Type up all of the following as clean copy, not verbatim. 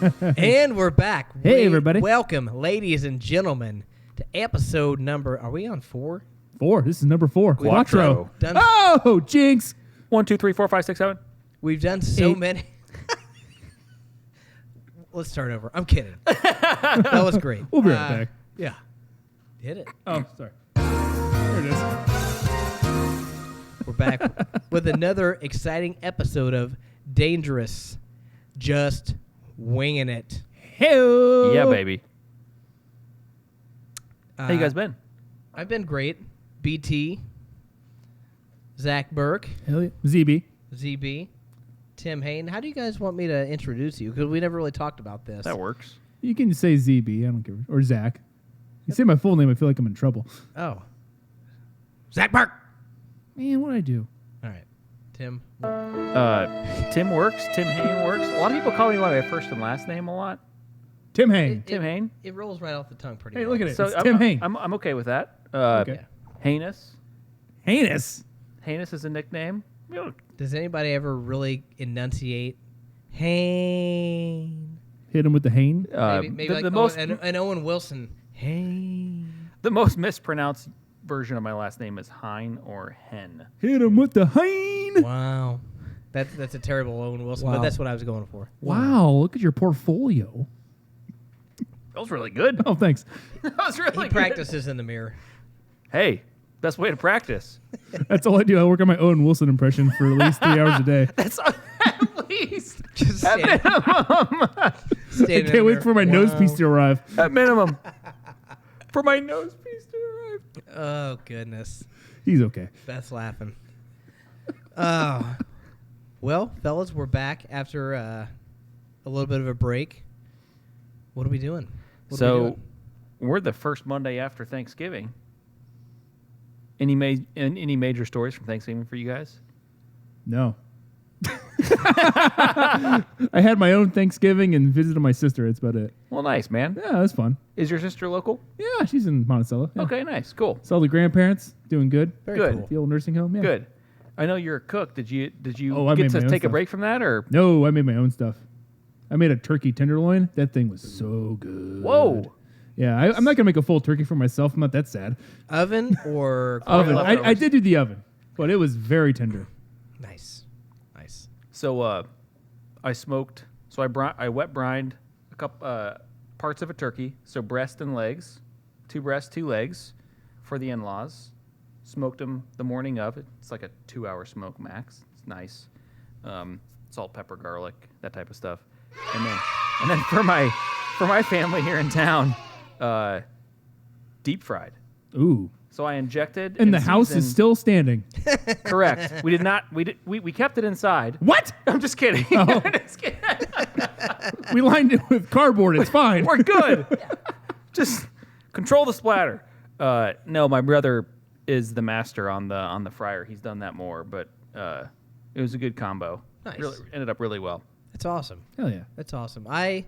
And we're back. Hey, everybody. Welcome, ladies and gentlemen, to episode number... Are we on 4? 4. This is number 4. Quattro. Done, Oh, jinx. 1, 2, 3, 4, 5, 6, 7. We've done so 8. many... Let's start over. I'm kidding. That was great. We'll be right back. Yeah. Hit it. Oh, sorry. There it is. We're back with another exciting episode of DangerUS. Just winging it. Hey. Yeah, baby. How you guys been? I've been great. BeeTee, Zakk Burke, Hell yeah. ZB. ZB, Tim Hayden. How do you guys want me to introduce you? Because we never really talked about this. That works. You can say ZB. I don't care. Or Zach. You say my full name, I feel like I'm in trouble. Oh. Zakk Burke. Man, what'd I do? All right. Tim. Tim works. Tim Hayne works. A lot of people call me by my first and last name a lot. Tim Hayne. Tim Hayne. It rolls right off the tongue pretty Hey, well. look at it. So It's Tim Hayne. I'm okay with that. Okay. Heinous. Heinous. Heinous is a nickname. Does anybody ever really enunciate Hayne? Hit him with the Hayne. Maybe like an Owen Wilson. Hayne. The most mispronounced version of my last name is Hein or Hen. Hit him with the Hayne. Wow. That's a terrible Owen Wilson, Wow. but that's what I was going for. Wow, look at your portfolio. That was really good. Oh, thanks. That was really He good. practices in the mirror. Hey, best way to practice. That's all I do. I work on my Owen Wilson impression for at least 3 hours a day. That's at least. Just At minimum. I can't wait for my nose piece to arrive. At minimum. For my nose piece to arrive. Oh, goodness. He's okay. Beth's laughing. Oh. Well, fellas, we're back after a little bit of a break. What are we doing? So, we're the first Monday after Thanksgiving. Any major stories from Thanksgiving for you guys? No. I had my own Thanksgiving and visited my sister. That's about it. Well, nice, man. Yeah, that's fun. Is your sister local? Yeah, she's in Monticello. Yeah. Okay, nice. Cool. Saw the grandparents doing good. Very Good. cool. The old nursing home. Yeah. Good. I know you're a cook. Did you Oh, I get made to my own take a stuff. break from that or? No, I made my own stuff. I made a turkey tenderloin. That thing was so good. Whoa. Yeah, I'm not gonna make a full turkey for myself. I'm not that sad. Oven or Oven. leftovers. I did do the oven, but it was very tender. Nice. Nice. So I smoked. So I wet brined a couple parts of a turkey. So breast and legs, 2 breasts, 2 legs, for the in-laws. Smoked them the morning of. It's like a 2-hour smoke max. It's nice. Salt, pepper, garlic, that type of stuff. And then for my family here in town, deep fried. Ooh. So I injected. And the house is seasoned- still standing. correct. We did not. We kept it inside. What? I'm just kidding. Oh. Just kidding. We lined it with cardboard. It's fine. We're good. Just control the splatter. No, my brother is the master on the fryer. He's done that more, but it was a good combo. Nice. Really, ended up really well. That's awesome. Hell yeah. That's awesome. I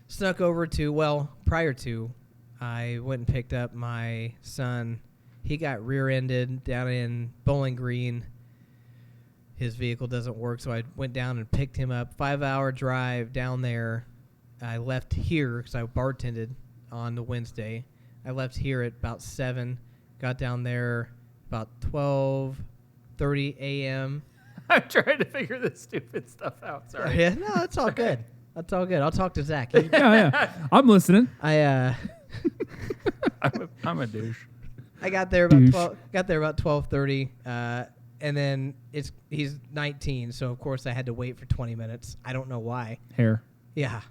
snuck over to, prior to, I went and picked up my son. He got rear-ended down in Bowling Green. His vehicle doesn't work, so I went down and picked him up. 5-hour drive down there. I left here because I bartended on the Wednesday. I left here at about 7. Got down there about 12:30 a.m. I'm trying to figure this stupid stuff out. Sorry. Yeah, no, that's all good. That's all good. I'll talk to Zakk. Yeah. I'm listening. I I'm a douche. I got there about 12:30, and then he's 19, so of course I had to wait for 20 minutes. I don't know why. Hair. Yeah.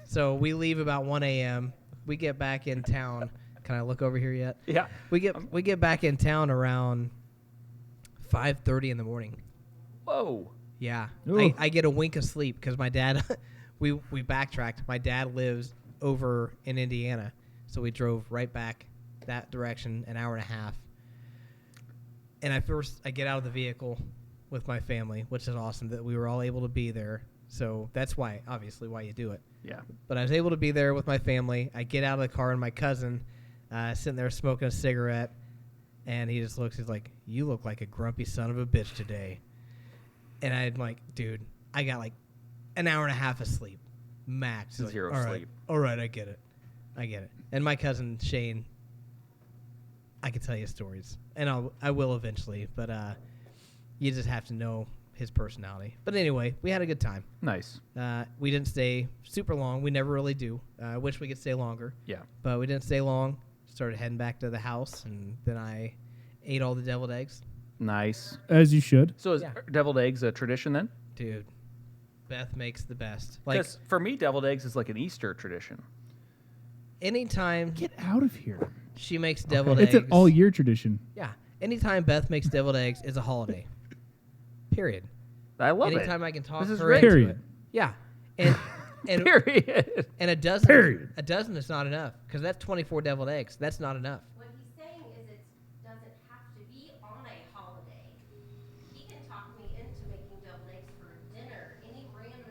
So we leave about 1 a.m. We get back in town. Can I look over here yet? Yeah. We get back in town around 5:30 in the morning. Whoa. Yeah. Ooh. I get a wink of sleep because my dad, we backtracked. My dad lives over in Indiana, so we drove right back that direction, an hour and a half. And I get out of the vehicle with my family, which is awesome that we were all able to be there. So that's obviously why you do it. Yeah. But I was able to be there with my family. I get out of the car and my cousin sitting there smoking a cigarette, and he just looks. He's like, "You look like a grumpy son of a bitch today." And I'm like, "Dude, I got like an hour and a half of sleep. max. He's like, Zero all right, sleep. all right, I get it. And my cousin Shane, I could tell you stories, and I will eventually, but you just have to know his personality. But anyway, we had a good time. Nice. We didn't stay super long. We never really do. I wish we could stay longer. Yeah. But we didn't stay long. Started heading back to the house, and then I ate all the deviled eggs. Nice. As you should. So is deviled eggs a tradition then? Dude, Beth makes the best. Like, Because for me, deviled eggs is like an Easter tradition. anytime Get out of here. she makes deviled It's eggs. an all-year tradition. Yeah. Anytime Beth makes deviled eggs is a holiday. Period. I love Anytime it. I can talk This is her great. into Period. it. Yeah. And Period. and a dozen Period. is not enough because that's 24 deviled eggs. That's not enough. What he's saying is it doesn't have to be on a holiday. He can talk me into making deviled eggs for dinner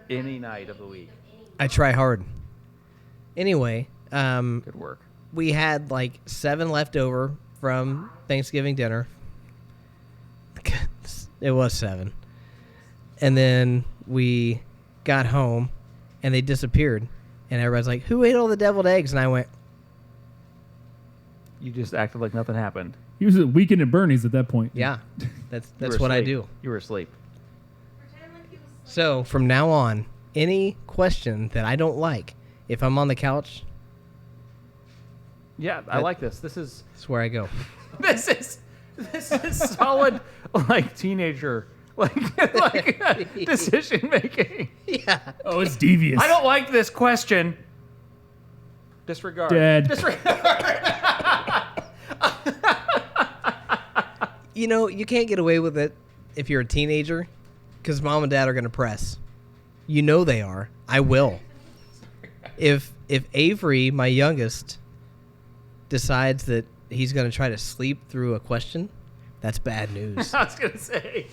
Any night of the week. I try hard. Anyway, Good work. we had like 7 left over from Thanksgiving dinner. It was 7. And then we got home and they disappeared. And everybody's like, who ate all the deviled eggs? And I went, You just acted like nothing happened. He was at Weekend at Bernie's at that point. yeah, that's You were what I asleep. do. You were asleep. Pretend like he was So from now on, any question that I don't like, if I'm on the couch, Yeah, I like this. This is that's where I go. this is solid like teenager like decision making. Yeah. Oh, it's devious. I don't like this question. Disregard. Dead. Disregard. You know, you can't get away with it if you're a teenager because mom and dad are going to press. You know they are. I will. If Avery, my youngest, decides that he's going to try to sleep through a question, that's bad news. I was gonna say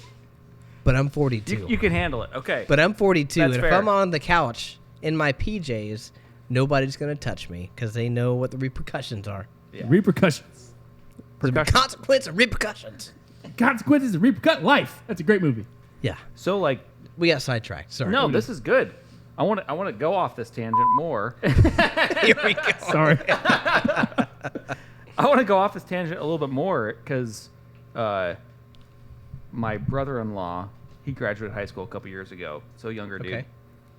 But I'm 42. you can handle it. Okay. But I'm 42, That's and fair. if I'm on the couch in my PJs, nobody's going to touch me because they know what the repercussions are. Yeah. Repercussions. The consequence of repercussions. Consequences of repercut life. That's a great movie. Yeah. So like We got sidetracked. Sorry. no, this is good. I want to go off this tangent more. Here we go. Sorry. I want to go off this tangent a little bit more because my brother-in-law, he graduated high school a couple years ago, so younger dude. Okay.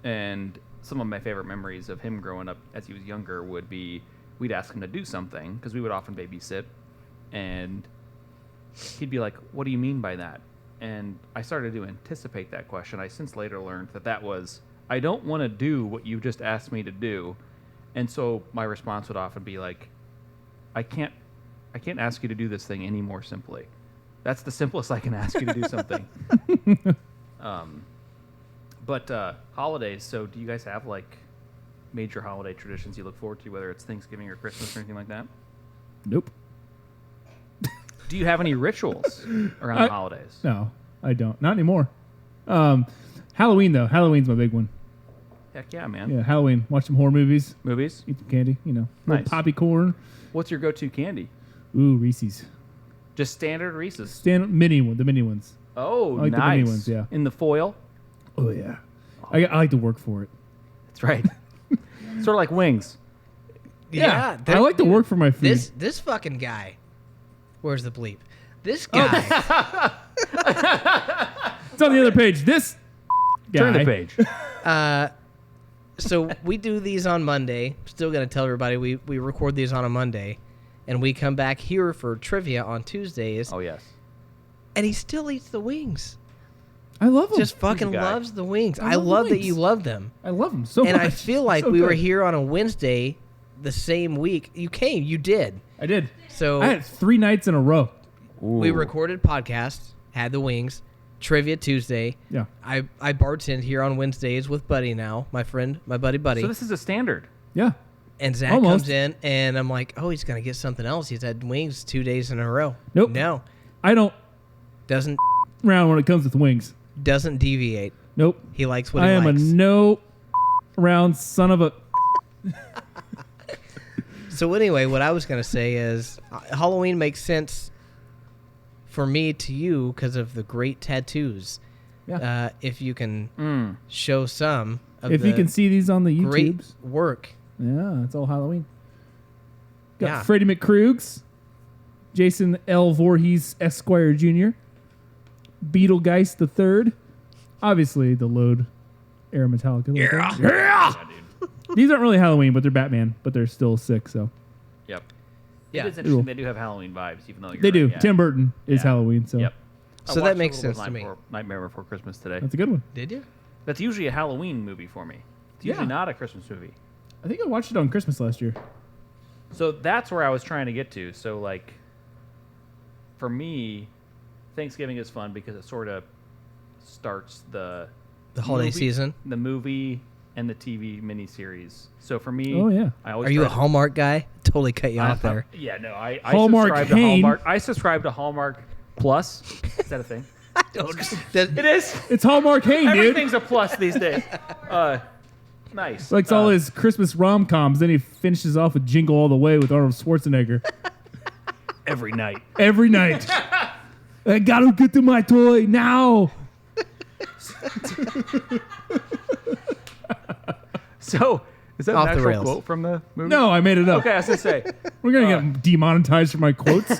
And some of my favorite memories of him growing up as he was younger would be we'd ask him to do something because we would often babysit, and he'd be like, "What do you mean by that?" And I started to anticipate that question. I since later learned that was, I don't want to do what you just asked me to do. And so my response would often be like, I can't ask you to do this thing any more simply. That's the simplest I can ask you to do something. But holidays, so do you guys have like major holiday traditions you look forward to, whether it's Thanksgiving or Christmas or anything like that? Nope. Do you have any rituals around the holidays? No, I don't. Not anymore. Halloween, though. Halloween's my big one. Heck yeah, man. Yeah, Halloween. Watch some horror movies. Movies? Eat some candy, Little Nice. poppy corn. What's your go-to candy? Ooh, Reese's. Just standard Reese's. The mini ones. Oh, I like the nice. mini ones, yeah. In the foil? Oh, yeah. I like to work for it. That's right. Sort of like wings. Yeah. I like to work for my food. This fucking guy. Where's the bleep? This Oh. guy. It's on the other page. This guy. Turn the page. So we do these on Monday. Still gonna tell everybody we record these on a Monday, and we come back here for trivia on Tuesdays. Oh, yes. And he still eats the wings. I love them. Just fucking guy. loves the wings. I I love the love that wings. you love them. I love them so And much. I feel like So we were good. here on a Wednesday, the same week. You came. You did. I did. So I had 3 nights in a row. we Ooh. recorded podcasts, had the wings, trivia Tuesday. Yeah. I bartend here on Wednesdays with Buddy now, my friend, my buddy. So this is a standard. Yeah. And Zakk Almost. comes in, and I'm like, oh, he's going to get something else. He's had wings 2 days in a row. Nope. No. I don't Doesn't round when it comes with wings. deviate. Nope. He likes what I he am likes. a no round son of a. So anyway, what I was going to say is Halloween makes sense for me to you because of the great tattoos. Yeah. If you can show some. of If you the can see these on the great YouTubes. work. Yeah, it's all Halloween. Got Yeah. Freddie McCrugs, Jason L. Voorhees Esquire Jr., Beetlegeist the Third, obviously the Load Era Metallica. Yeah. These aren't really Halloween, but they're Batman, but they're still sick. So Yep. Yeah. It is interesting. They do have Halloween vibes, even though you're they do. right, yeah. Tim Burton is Yeah. Halloween, so Yep. I So that watched a makes little bit sense of to me. Nightmare Before Christmas today. that's a good one. Did you? That's usually a Halloween movie for me. It's usually Yeah. not a Christmas movie. I think I watched it on Christmas last year. So that's where I was trying to get to. So like, for me, Thanksgiving is fun because it sort of starts the holiday movie- season. the movie and the TV miniseries. So for me, Oh, yeah. I always Are you a try to- Hallmark guy? Totally cut you off there. Yeah, no, I Hallmark subscribe to Hain. Hallmark. I subscribe to Hallmark Plus. Is that a thing? It is. It's Hallmark Hain, dude. Everything's a plus these days. Nice. Likes all his Christmas rom-coms. Then he finishes off with Jingle All the Way with Arnold Schwarzenegger every night. every night. I gotta get to my toy now. So, is that Off an the actual rails. quote from the movie? No, I made it up. Okay, I was gonna say. We're gonna get demonetized for my quotes.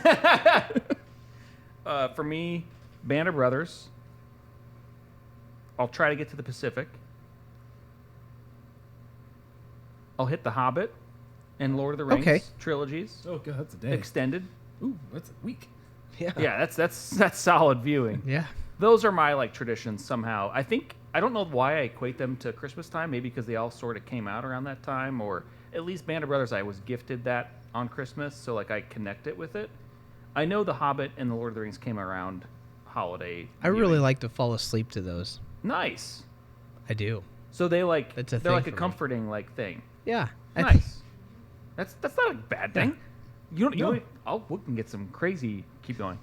For me, Band of Brothers. I'll try to get to the Pacific. I'll hit The Hobbit and Lord of the Rings Okay. trilogies. Oh god, that's a day. Extended. Ooh, that's a week. Yeah. Yeah, that's solid viewing. Yeah. Those are my like traditions somehow. I don't know why I equate them to Christmas time. Maybe because they all sort of came out around that time, or at least Band of Brothers. I was gifted that on Christmas, so like I connect it with it. I know The Hobbit and The Lord of the Rings came around holiday. I really viewing. like to fall asleep to those. Nice. I do. So they like That's a they're thing like a for me. comforting like thing. Yeah. Nice. That's not a bad thing. You No. don't. We can get some crazy. Keep going.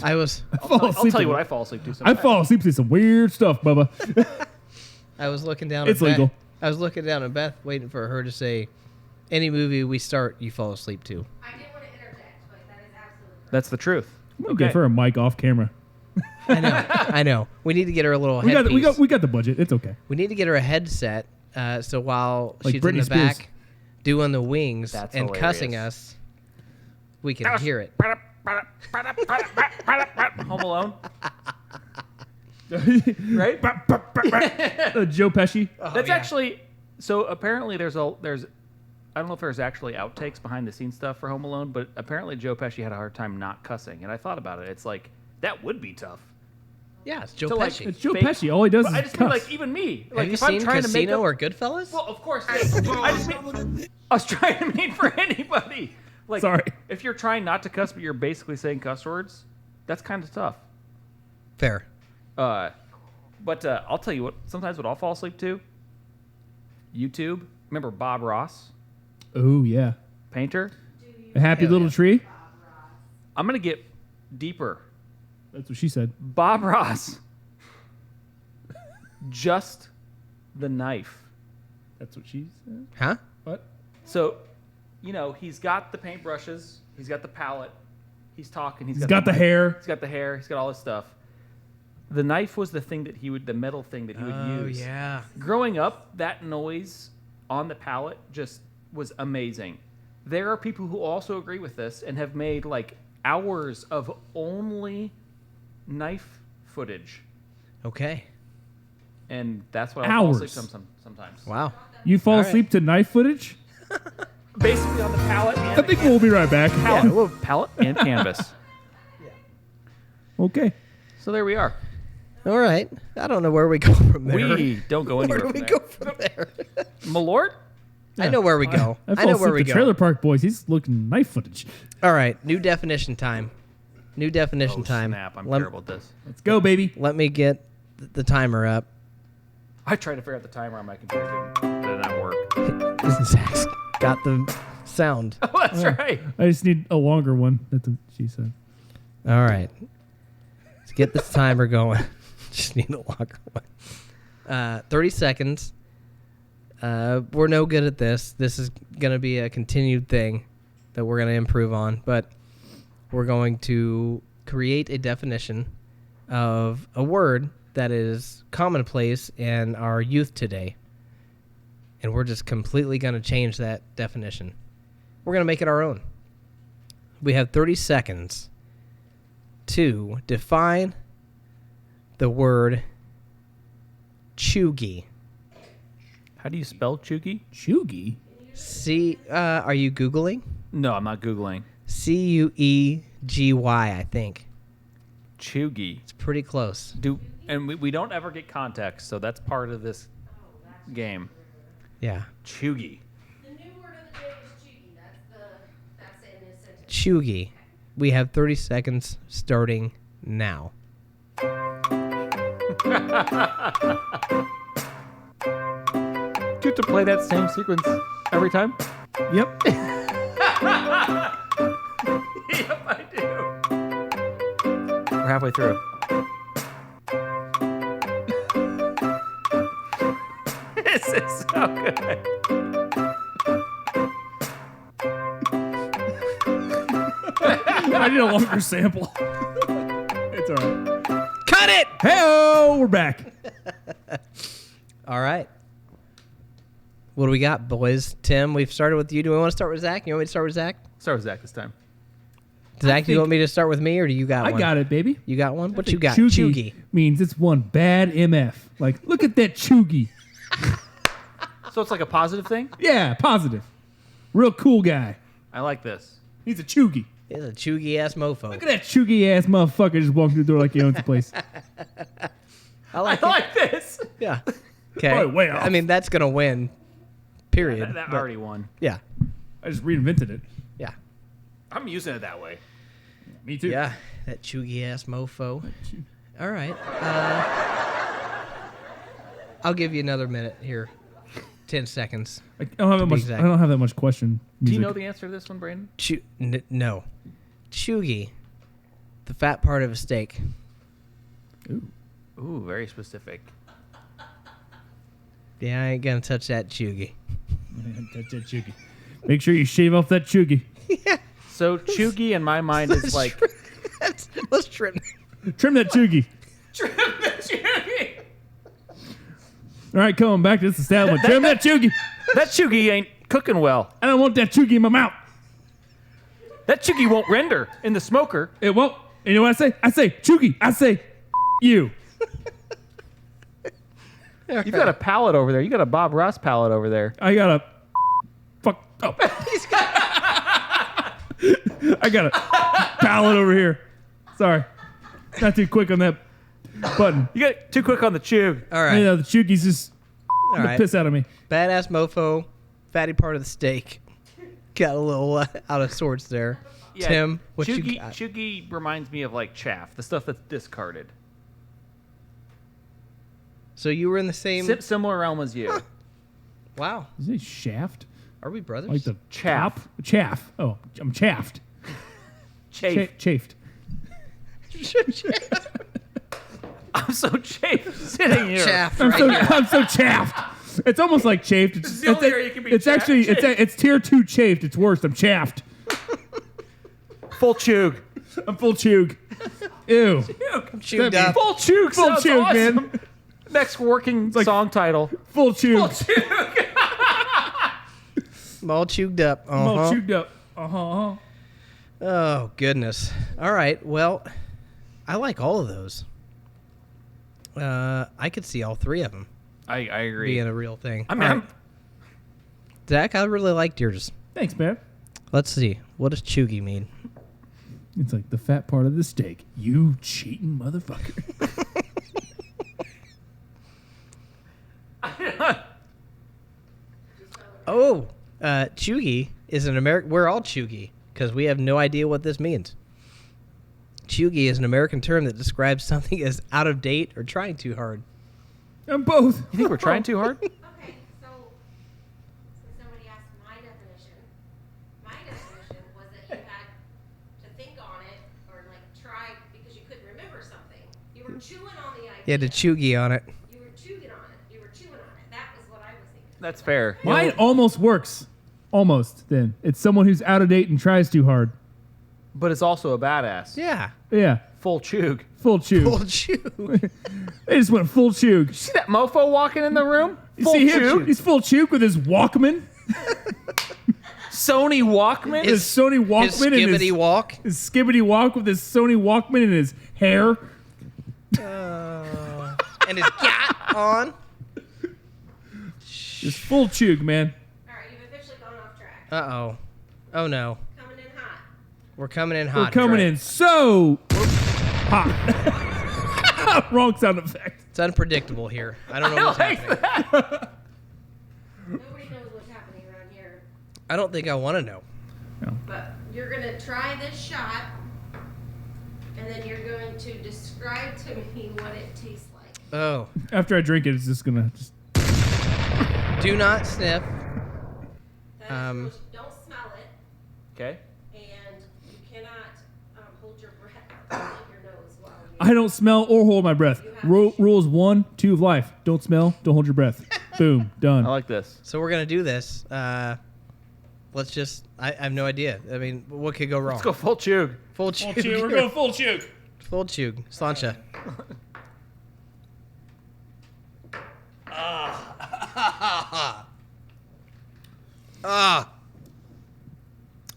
I was Fall I'll asleep tell you to- what I fall asleep to. I Sometimes. fall asleep to some weird stuff, Bubba. I was looking down It's at Beth. legal. I was looking down at Beth waiting for her to say any movie we start you fall asleep to. I didn't want to interject, but that is absolutely correct. That's the truth. I'm gonna give her a mic off camera. I know. We need to get her a little We got, headpiece. we got the budget. It's okay. We need to get her a headset so while Like she's Britney in the Spears. back doing the wings That's and cussing hilarious. us, we can hear it. Home Alone. Right? Joe Pesci. That's yeah. actually so. Apparently, there's I don't know if there's actually outtakes behind the scenes stuff for Home Alone, but apparently Joe Pesci had a hard time not cussing, and I thought about it. It's like that would be tough. Yeah, it's Joe To, like, Pesci. It's Joe Fake- Pesci. All he does But is I just mean cuss. like even me. Have Like you if I'm seen trying to make Casino up, or Goodfellas? well, of course. I was trying to mean for anybody. Like, Sorry. if you're trying not to cuss, but you're basically saying cuss words, that's kind of tough. Fair. But I'll tell you what. Sometimes what I'll fall asleep to. YouTube. Remember Bob Ross, Oh yeah. painter. A happy Hell little yeah. tree. I'm gonna get deeper. That's what she said. Bob Ross. Just the knife. That's what she said. Huh? What? So, he's got the paintbrushes. He's got the palette. He's talking. He's got the hair. He's got the hair. He's got all this stuff. The knife was the thing that the metal thing that he would Oh use. yeah. Growing up, that noise on the palette just was amazing. There are people who also agree with this and have made like hours of only knife footage. Okay. And that's what I fall asleep Hours. to sometimes. Wow. You fall All right. asleep to knife footage? Basically on the palette and I think we'll be right back. palette and canvas. Okay. So there we are. All right. I don't know where we go from there. We don't go Where anywhere do from we there. go from there? Malort? I know where we go. I I fall know where asleep we to go. Trailer Park Boys. He's looking knife footage. All right. New definition time. New definition time. Snap, I'm Let- terrible at this. Let's go, baby. Let me get the timer up. I tried to figure out the timer on my computer. It did not work. Zach's got the sound. Oh, that's right. I just need a longer one. That's what she said. All right. Let's get this timer going. Just need a longer one. 30 seconds. We're no good at this. This is going to be a continued thing that we're going to improve on. But we're going to create a definition of a word that is commonplace in our youth today. And we're just completely going to change that definition. We're going to make it our own. We have 30 seconds to define the word cheugy. How do you spell cheugy? Cheugy? Are you Googling? No, I'm not Googling. Ceugy, I think. Cheugy. It's pretty close. And we don't ever get context, so that's part of this game. Yeah. Cheugy. The new word of the day is cheugy. That's in this sentence. Cheugy. We have 30 seconds starting now. Do you have to play that same sequence every time? Yep. Yep, I do. We're halfway through. This is so good. I need a longer sample. It's all right. Cut it! Hey-oh, we're back. All right. What do we got, boys? Tim, we've started with you. Do we want to start with Zakk? You want me to start with Zakk? Start with Zakk this time. Zakk, do you want me to start with me, or do you got one? I got it, baby. You got one? What I you think got? Cheugy means it's one bad MF. Like, look at that cheugy. So it's like a positive thing? Yeah, positive. Real cool guy. I like this. He's a cheugy. He's a cheugy ass mofo. Look at that cheugy ass motherfucker just walking through the door like he owns the place. I like I it. like this. Yeah. Okay. Probably way off. I mean, that's gonna win. Period. That But- already won. Yeah. I just reinvented it. Yeah. I'm using it that way. Me too. Yeah. That cheugy ass mofo. All right. I'll give you another minute here. 10 seconds. I don't have that much. exact. I don't have that much question. Do you music. know the answer to this one, Brandon? No. Cheugy. The fat part of a steak. Ooh. Ooh, very specific. Yeah, I ain't gonna touch that cheugy. Touch that cheugy. Make sure you shave off that cheugy. So cheugy in my mind is like Let's trim. Trim that cheugy. trim the cheugy. All right, coming back to this establishment. Trim that cheugy. That cheugy ain't cooking well. I don't want that cheugy in my mouth. That cheugy won't render in the smoker. It won't. You know what I say? I say cheugy. I say you. You've got a pallet over there. You got a Bob Ross pallet over there. I got a fuck. Oh. I got a pallet over here. Sorry, not too quick on that button. You got too quick on the chug. All right. You know, the cheugy's just All the right. piss out of me. Badass mofo, fatty part of the steak. Got a little out of sorts there. Yeah, Tim, what you cheugy, got? cheugy reminds me of like chaff, the stuff that's discarded. So you were in the same. Similar realm as you. Wow. Is it shaft? Are we brothers? Like the Chaff. top? Chaff. Oh, I'm chaffed. Chafe. Chafed. I'm so chafed sitting here. Chaff. I'm Right so here. I'm so chaffed. It's almost like chafed. It's, the only area you can be it's chaffed. actually it's tier 2 chafed. It's worse. I'm chaffed. Full chug. I'm full chug. Ew. Chewed That'd up. Full chug. Full sounds chug, awesome. man. Next working like- song title. Full chug. I'm all chewed up. I'm all Uh-huh. chewed up. Uh-huh. Oh, goodness. All right. Well, I like all of those. I could see all three of them I agree. being a real thing. I mean, All right. Zakk, I really liked yours. Thanks, man. Let's see. What does cheugy mean? It's like the fat part of the steak. You cheating motherfucker. Oh, cheugy is an American. We're all cheugy because we have no idea what this means. Cheugy is an American term that describes something as out of date or trying too hard. I'm both. you think we're trying too hard? Okay, so somebody asked my definition. My definition was that you had to think on it or like try because you couldn't remember something. You were chewing on the idea. You had to cheugy on it. You were chewing on it. You were chewing on it. That was what I was thinking. That's fair. Mine almost works. Almost, then. It's someone who's out of date and tries too hard. But it's also a badass. Yeah. Yeah. Full chug. Full chug. Full chug. They just went full chug. See that mofo walking in the room? You Full see him? chug. He's full chug with his Walkman. Sony Walkman. His Sony Walkman His and skibbity walk. his skibbity walk with his Sony Walkman and his hair. And his gat on. Just full chug, man. All right, you've officially gone off track. Uh-oh. Oh, no. Coming in hot. We're coming in We're hot. coming right? in so hot. Wrong sound effect. It's unpredictable here. I don't know what's happening. Nobody knows what's happening around here. I don't think I want to know. But you're going to try this shot, and then you're going to describe to me what it tastes like. Oh. After I drink it, it's just gonna just. Do not sniff. That is don't smell it, Okay. and you cannot hold your breath or your nose while you I don't smell or hold my breath. Rules 1, 2 of life: don't smell, don't hold your breath. Boom, done. I like this. So we're going to do this. Let's just... I have no idea. I mean, what could go wrong? Let's go full chug. Full chug. We're going full chug. Full chug. Slancha.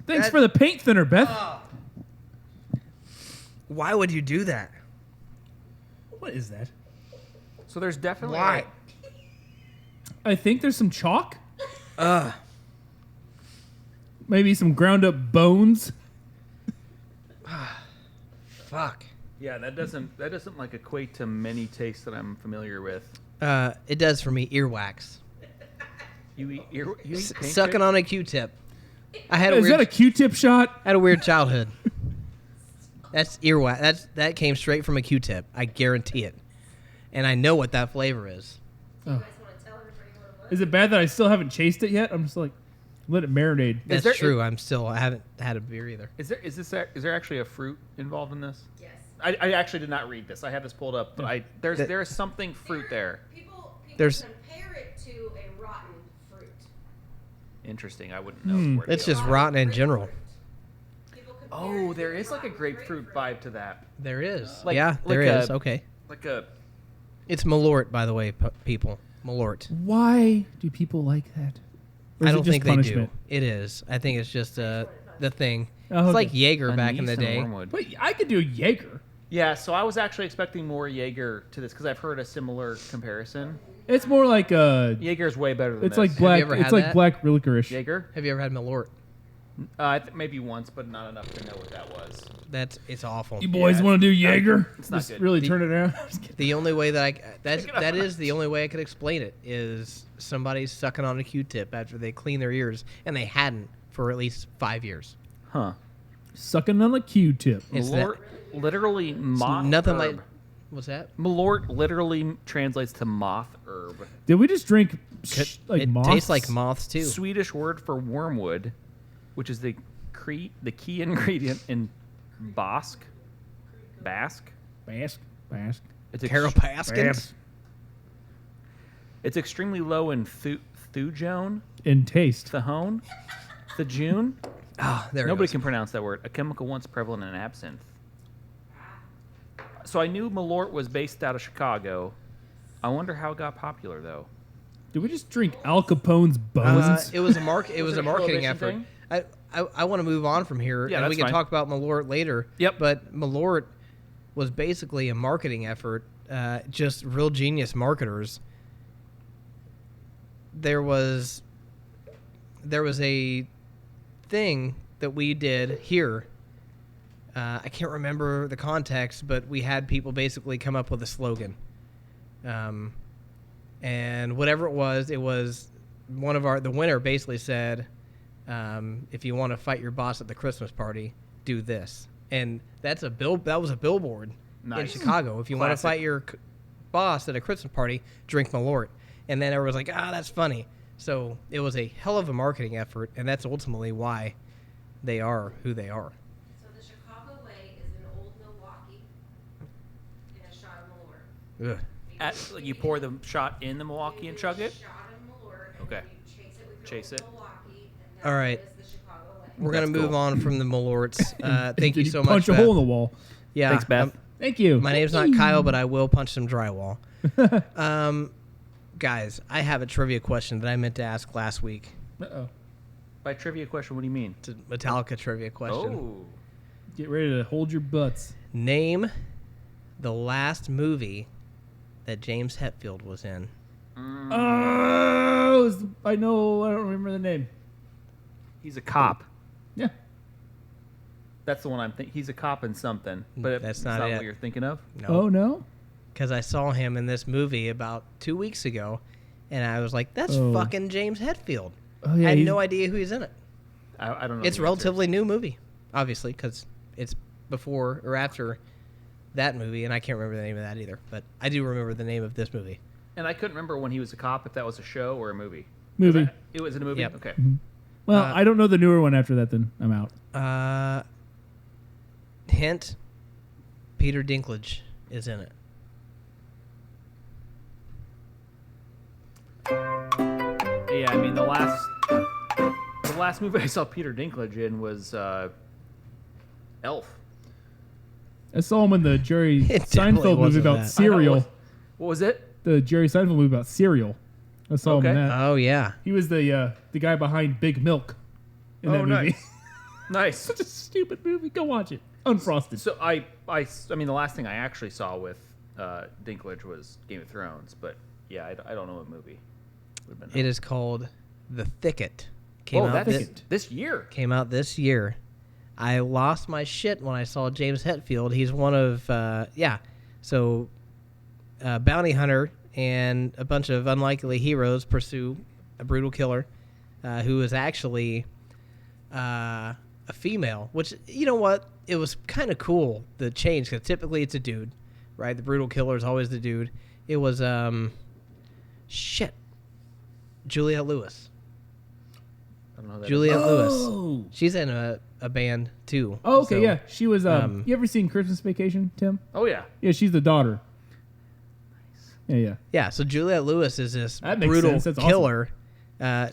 Thanks for the paint thinner, Beth. Why would you do that? What is that? So there's definitely Why? I think there's some chalk. Ugh. Maybe some ground up bones. Fuck. Yeah, that doesn't like equate to many tastes that I'm familiar with. It does for me. Earwax. You eat paint Sucking chips? on a Q-tip. I had a Is weird... that a Q-tip shot? I had a weird childhood. That's earwax. That came straight from a Q-tip. I guarantee it. And I know what that flavor is. guys want to tell everybody what it was? Is it bad that I still haven't chased it yet? I'm just like, let it marinate. That's there- true. I haven't had a beer either. Is there actually a fruit involved in this? Yes. I actually did not read this. I had this pulled up, but there is something fruit there. People There's- compare it to a rotten fruit. Interesting. I wouldn't know. Where to It's go. just rotten in general. People compare Oh, it there to is like a rotten grapefruit vibe to that. There is. Like- Yeah, like there is. a- Okay. Like a It's Malort, by the way, people. Malort. Why do people like that? Or I is don't it just think punishment? they do. It is. I think it's just the thing. Oh, It's okay. like Jaeger back in the anise and day. wormwood. Wait, I could do a Jaeger. Yeah, so I was actually expecting more Jaeger to this because I've heard a similar comparison. It's more like Jaeger's way better than it's this. like black. ever It's had like that? black licorice. Jaeger. Have you ever had Malort? Maybe once, but not enough to know what that was. It's awful. You boys Yeah, want to do Jaeger? it's not Just good. really turn it around. Just kidding. The only way that that is the only way I could explain it is somebody sucking on a Q-tip after they clean their ears, and they hadn't for at least 5 years. Huh. Sucking on a Q-tip. It's that- Malort literally moth Nothing herb. like. What's that? Malort literally translates to moth herb. Did we just drink like it moths? tastes like moths too. Swedish word for wormwood, which is the key ingredient in Basque. Basque. Basque. It's Carol Baskins. It's extremely low in thujone, In taste. thujone, thujune. Oh, there. Nobody it can pronounce that word. A chemical once prevalent in absinthe. So I knew Malort was based out of Chicago. I wonder how it got popular though. Did we just drink Al Capone's bones? It was a It was it a a marketing prohibition effort. thing? I want to move on from here, Yeah, and we that's can fine. talk about Malort later. Yep. But Malort was basically a marketing effort. Just real genius marketers. There was a thing that we did here. I can't remember the context, but we had people basically come up with a slogan. And whatever it was the winner basically said, if you want to fight your boss at the Christmas party, do this. And that was a billboard Nice. in Chicago. If you want to Classic. fight your boss at a Christmas party, drink Malort. And then everyone was like, that's funny. So it was a hell of a marketing effort, and that's ultimately why they are who they are. So the Chicago way is an old Milwaukee and a shot of Malort. Ugh. You pour the shot in the Milwaukee and chug it. Shot of Malort, and Okay. then you chase it with your Chase old it. Milwaukee, and All that right. is the Chicago way. We're going That's to move cool. on from the Malorts. Thank you Did so punch much, a hole in Beth. the wall. Yeah. Thanks, Beth. Thank you. My name's not Kyle, but I will punch some drywall. Guys, I have a trivia question that I meant to ask last week. Uh-oh. By trivia question, what do you mean? It's a Metallica trivia question. Oh. Get ready to hold your butts. Name the last movie that James Hetfield was in. Oh, I know. I don't remember the name. He's a cop. Yeah. That's the one I'm thinking. He's a cop in something, but That's it's not not it. what you're thinking of. No. Oh, no? Because I saw him in this movie about 2 weeks ago, and I was like, that's Oh. fucking James Hetfield. Oh, yeah. I had he's- no idea who he's in it. I don't know. It's a the answer. relatively new movie, obviously, because it's before or after that movie, and I can't remember the name of that either. But I do remember the name of this movie. And I couldn't remember when he was a cop if that was a show or a movie. Movie. It was in a movie. Yep. Okay. Well, I don't know the newer one after that, then I'm out. Hint: Peter Dinklage is in it. Yeah, I mean the last movie I saw Peter Dinklage in was Elf. I saw him in the Jerry It definitely Seinfeld movie wasn't about that. I know, cereal. What was it? The Jerry Seinfeld movie about cereal. I saw him in Okay. that. Oh yeah, He was the guy behind Big Milk in that movie. nice. Nice. Such a stupid movie. Go watch it. Unfrosted. So I mean the last thing I actually saw with Dinklage was Game of Thrones, but yeah, I don't know what movie. Would've been it is called The Thicket. Came Oh, out that's this year. Came out this year. I lost my shit when I saw James Hetfield. He's one of bounty hunter and a bunch of unlikely heroes pursue a brutal killer who is actually a female, which, you know what, it was kind of cool, the change, because typically it's a dude, right? The brutal killer is always the dude. It was Juliette Lewis. I don't know that. Juliette Lewis. Oh. She's in a band too. Oh, okay, So, yeah. She was. You ever seen Christmas Vacation, Tim? Oh yeah. Yeah, she's the daughter. Yeah, yeah. Yeah, so Juliette Lewis is this That makes brutal sense. That's awesome. killer.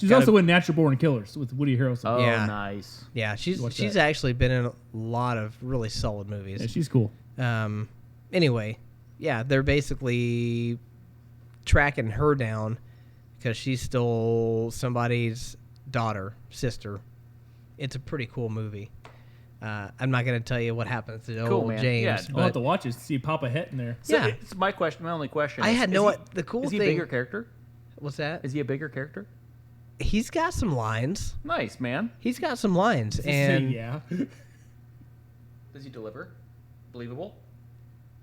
She's got also a- in Natural Born Killers with Woody Harrelson. Oh, Yeah. nice. yeah, she's Watch she's that. actually been in a lot of really solid movies. Yeah, she's cool. Anyway, yeah, they're basically tracking her down because she stole somebody's sister. It's a pretty cool movie. I'm not going to tell you what happens to Cool, old man. James, Yeah, I'll have but to watch it to see Papa Het in there. So Yeah. it's my question. My only question. I is, had is no. he- The cool Is he a thing. bigger character? What's that? Is he a bigger character? He's got some lines. Nice, man. He's got some lines, Say and yeah. Does he deliver? Believable?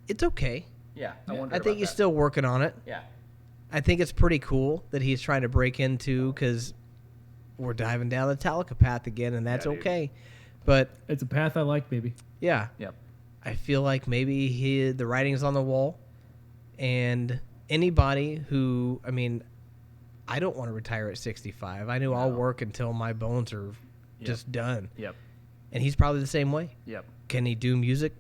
it's okay. Yeah, I Yeah. wonder. I think he's still working on it. Yeah. I think it's pretty cool that he's trying to break into, because we're diving down the Metallica path again, and that's Yeah, dude. okay. But It's a path I like, baby. yeah, Yep. I feel like maybe the writing's on the wall, and anybody who, I mean, I don't want to retire at 65. I know I'll No. work until my bones are just done, Yep. and he's probably the same way. Yep. Can he do music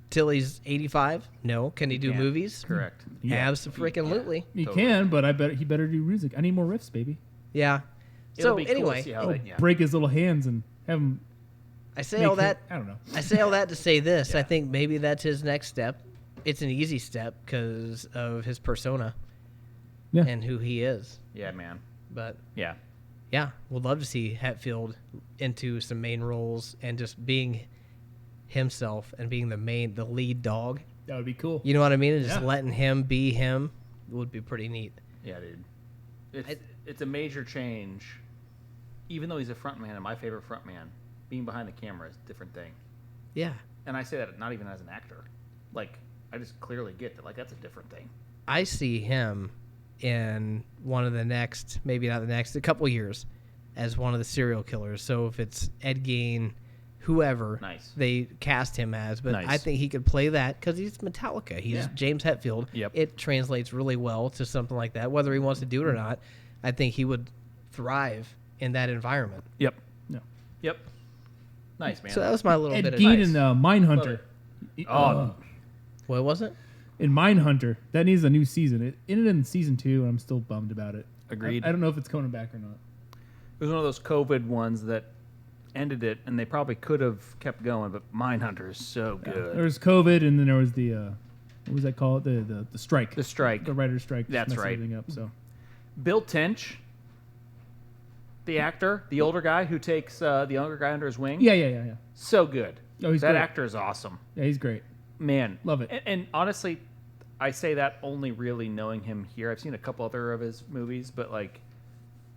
till he's 85? No. Can he do can't. movies? Correct. Yeah. Abso-freaking-lutely. You Totally. can, but he better do music. I need more riffs, baby. Yeah. It'll So be cool to anyway, see how Oh, they- yeah. break his little hands and have him. I say make all him- that. I don't know. I say all that to say this. I Yeah. think maybe that's his next step. It's an easy step because of his persona Yeah. and who he is. Yeah, man. But Yeah. yeah, would love to see Hetfield into some main roles and just being himself and being the lead dog. That would be cool. You know what I mean? And just Yeah. letting him be him would be pretty neat. Yeah, dude. It's a major change. Even though he's a frontman and my favorite frontman, being behind the camera is a different thing. Yeah. And I say that not even as an actor. Like, I just clearly get that. Like, that's a different thing. I see him in one of the next, maybe not the next, a couple years as one of the serial killers. So if it's Ed Gein, whoever Nice. they cast him as, but Nice. I think he could play that because he's Metallica. He's Yeah. James Hetfield. Yep. It translates really well to something like that. Whether he wants to do it or not, I think he would thrive in that environment. Yep. No. Yep. Nice, man. So that was my little Ed bit of Gein nice. in Mindhunter. Oh. What was it? In Mindhunter, that needs a new season. It ended in season 2, and I'm still bummed about it. Agreed. I don't know if it's coming back or not. It was one of those COVID ones that ended it, and they probably could have kept going, but Mindhunter is so good. There was COVID, and then there was the what was that called? The strike. The strike. The writer's strike. That's messed right. Everything up. So Bill Tench, the actor, the older guy who takes the younger guy under his wing. yeah. So good. Oh, he's that great. actor is awesome. Yeah, he's great. Man. Love it. And honestly, I say that only really knowing him here. I've seen a couple other of his movies, but like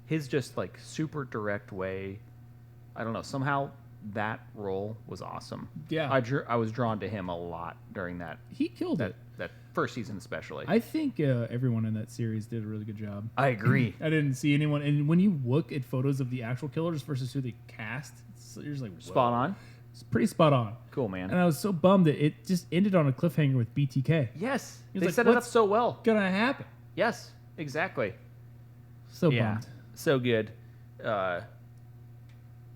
his just like super direct way. I don't know. Somehow that role was awesome. Yeah. I was drawn to him a lot during that He killed it. that first season especially. I think everyone in that series did a really good job. I agree. I didn't see anyone. And when you look at photos of the actual killers versus who they cast, you're just like, whoa. Spot on. It's pretty spot on. Cool, man. And I was so bummed that it just ended on a cliffhanger with BTK. Yes. He was They like, set it up "What's so well. Gonna happen. Yes, exactly. So Yeah. bummed. So good.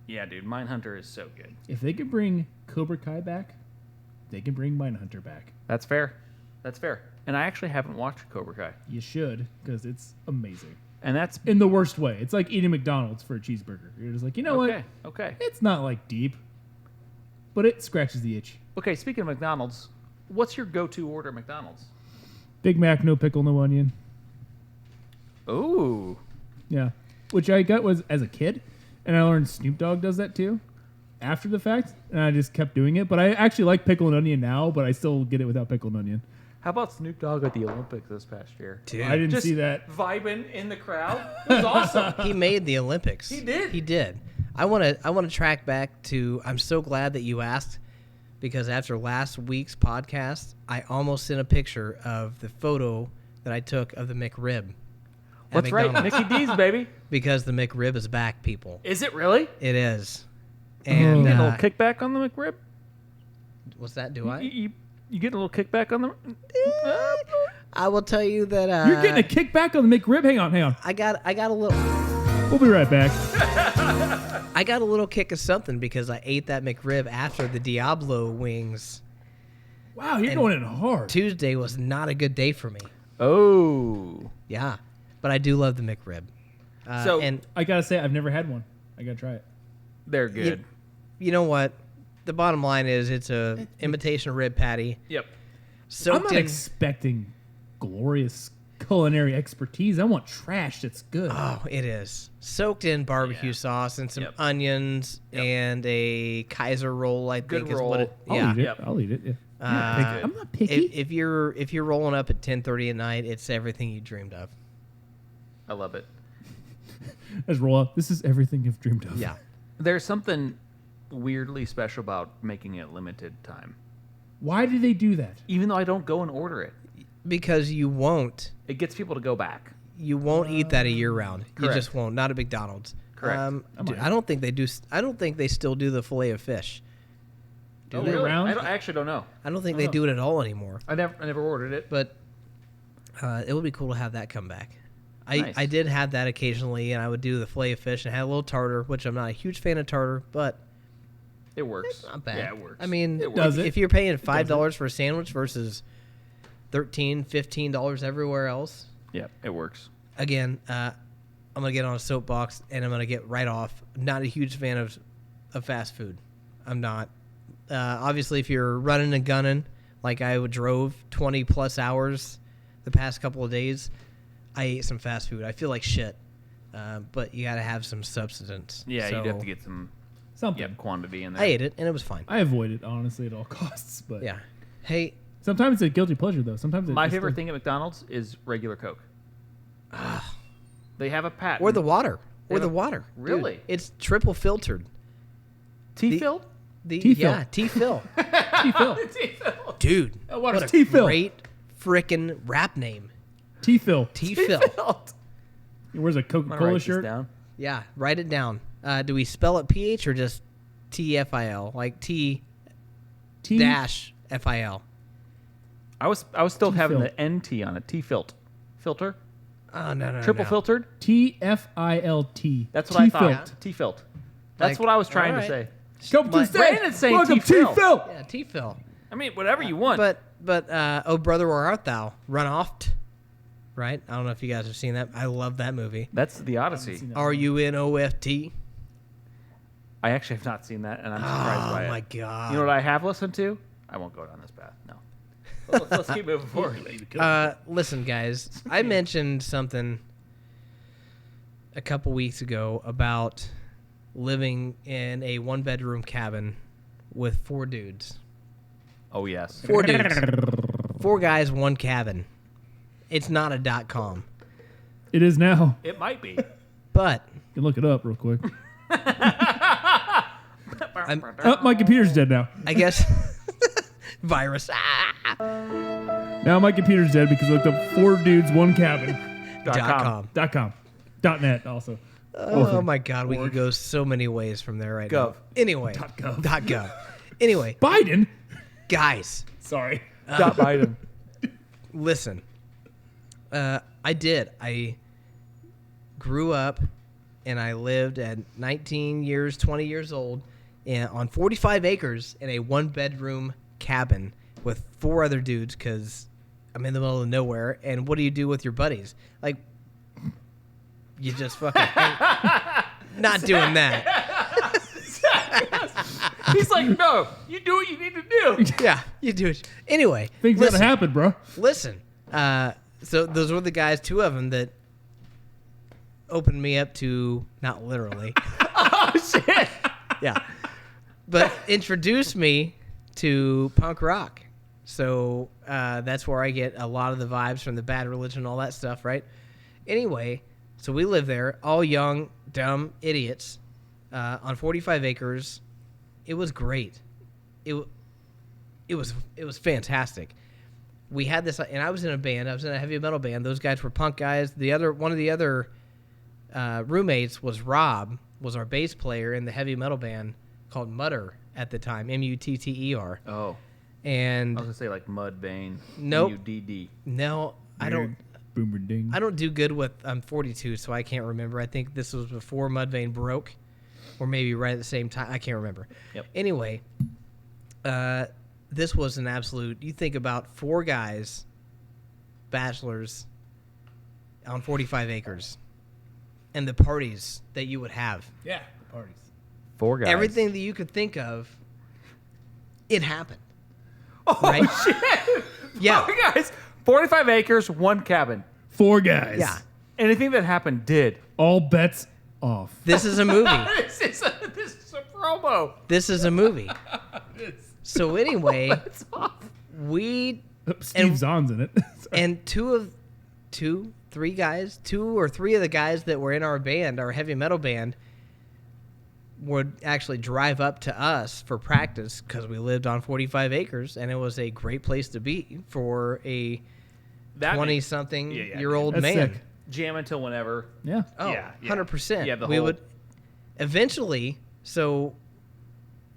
Yeah, dude, Mindhunter is so good. If they could bring Cobra Kai back, they can bring Mindhunter back. That's fair. That's fair. And I actually haven't watched Cobra Kai. You should, because it's amazing. And that's In the worst way. It's like eating McDonald's for a cheeseburger. You're just like, you know okay. what? Okay. It's not like deep, but it scratches the itch. Okay, speaking of McDonald's, what's your go-to order at McDonald's? Big Mac, no pickle, no onion. Ooh. Yeah. Which I got was as a kid, and I learned Snoop Dogg does that too after the fact, and I just kept doing it. But I actually like pickle and onion now, but I still get it without pickle and onion. How about Snoop Dogg at the Olympics this past year? Dude, I didn't Just see that. vibing in the crowd. It was awesome. he made the Olympics. He did. He did. I want to track back to. I'm so glad that you asked, because after last week's podcast, I almost sent a picture of the photo that I took of the McRib. at That's right, McDonald's. Mickey D's, baby. Because the McRib is back, people. Is it really? It is. Oh. And You getting a little kickback on the McRib? what's that? Do I? You getting a little kickback on the? I will tell you that You're getting a kickback on the McRib? Hang on. I got a little. We'll be right back. I got a little kick of something because I ate that McRib after the Diablo wings. Wow, you're And going in hard. Tuesday was not a good day for me. Oh. Yeah, but I do love the McRib. So- and I gotta say, I've never had one. I gotta try it. They're good. you know what? The bottom line is it's a imitation rib patty. Yep. Soaked I'm not in. expecting glorious culinary expertise. I want trash that's good. Oh, it is soaked in barbecue sauce and some Yep. onions and a Kaiser roll. I Good think is what it. I'll Yeah. eat it. Yep. I'll eat it. Yeah. Uh, I'm not picky. If you're rolling up at 10:30 at night, it's everything you dreamed of. I love it. Let's roll up. This is everything you've dreamed of. Yeah. There's something weirdly special about making it limited time. Why do they do that? Even though I don't go and order it, Because you won't it gets people to go back. eat that a year round. You Correct. just won't. Not at McDonald's. Correct. Dude, I don't think they do. I don't think they still do the fillet of fish. Do Oh, they? really? Round? I actually don't know. I don't think they do it at all anymore. I never ordered it. But it would be cool to have that come back. Nice. I did have that occasionally, and I would do the fillet of fish and had a little tartar, which I'm not a huge fan of tartar, but It works. it's not bad. Yeah, it works. I mean, It Does if, it? if you're paying $5 for a sandwich versus $13, $15 everywhere else, Yeah, it works. again, I'm gonna get on a soapbox and I'm gonna get right off. I'm not a huge fan of fast food. I'm not. Obviously, if you're running and gunning, like I drove 20 plus hours the past couple of days, I ate some fast food. I feel like shit, but you got to have some substance. Yeah, So you'd have to get some Something. quantity in there. I ate it and it was fine. I avoid it honestly at all costs, but Yeah. Hey, sometimes it's a guilty pleasure though. Sometimes My it's favorite still- thing at McDonald's is regular Coke. They have a patent. or the water, or Yeah. the water. Dude, Really? it's triple filtered. T-filled? T-fill. Yeah, T-fill. T-fill. T-filled. Dude, water's what a T-fill. great frickin' rap name. T-fill. T-fill. He wears a I'm gonna Coca-Cola write this shirt. down. Yeah, write it down. Do we spell it PH or just TFIL? Like T T dash FIL. I was still having T-filled. the NT on it. T-filt. Filter? Oh, no. Triple no. filtered? T-F-I-L-T. That's what I T-filt. thought. T-filt. That's Like, what I was trying to alright. say. Come to My- the stage. Brandon's saying Welcome T-fill. T-fill. Yeah, T-fill. I mean, whatever you want. But oh, brother, where art thou? Run off. Right? I don't know if you guys have seen that. I love that movie. That's the Odyssey. seen that. RUNOFT. I actually have not seen that, and I'm surprised by it. Oh my god! You know what I have listened to? I won't go down this path. No. Let's keep moving forward. Listen, guys. I mentioned something a couple weeks ago about living in a 1-bedroom cabin with 4 dudes. Oh yes. 4 dudes. 4 guys, 1 cabin. It's not a .com, It is now. It might be. but You can look it up real quick. I'm, Oh, my computer's dead now. I guess virus. Now my computer's dead because I looked up 4 dudes, 1 cabin. .com. .com. .net also. Oh my god, we could go so many ways from there right Gov. now. Anyway, .gov. .gov. Anyway, Biden. guys, Sorry. Stop Biden. listen. I grew up and I lived at 19 years, 20 years old on 45 acres in a 1-bedroom cabin with 4 other dudes because I'm in the middle of nowhere. And what do you do with your buddies? Like, you just fucking not doing that. He's like, no, you do what you need to do. Yeah, you do it. Anyway, Things listen, gotta happen, bro. Listen. So those were the guys, 2 of them, that opened me up to, not literally. Oh shit. Yeah. But introduced me to punk rock. So that's where I get a lot of the vibes from the Bad Religion, all that stuff, right? Anyway, so we live there, all young, dumb idiots on 45 acres. It was great. It was fantastic. We had this, and I was in a band. I was in a heavy metal band. Those guys were punk guys. One of the other roommates was Rob, was our bass player in the heavy metal band called Mutter at the time, Mutter. Oh. And I was gonna say like Mudvayne. Nope. MUDD. no, I don't. Boomer ding. I don't do good with. I'm 42, so I can't remember. I think this was before Mudvayne broke, or maybe right at the same time. I can't remember. Yep. Anyway, this was an absolute. You think about 4 guys, bachelors, on 45 acres, and the parties that you would have. Yeah, parties. 4 guys. Everything that you could think of, it happened. Oh right? shit. Yeah. 4 guys. 45 acres, 1 cabin. 4 guys. Yeah. Anything that happened did. All bets off. This is a movie. This is a promo. This is a movie. So anyway, we Steve Zahn's in it. and 2 or 3 of the guys that were in our band, our heavy metal band, would actually drive up to us for practice because we lived on 45 acres, and it was a great place to be for a 20-something-year-old That's man. sick. Jam until whenever. Yeah. Oh, Yeah, 100%. Yeah, the we whole- would eventually, so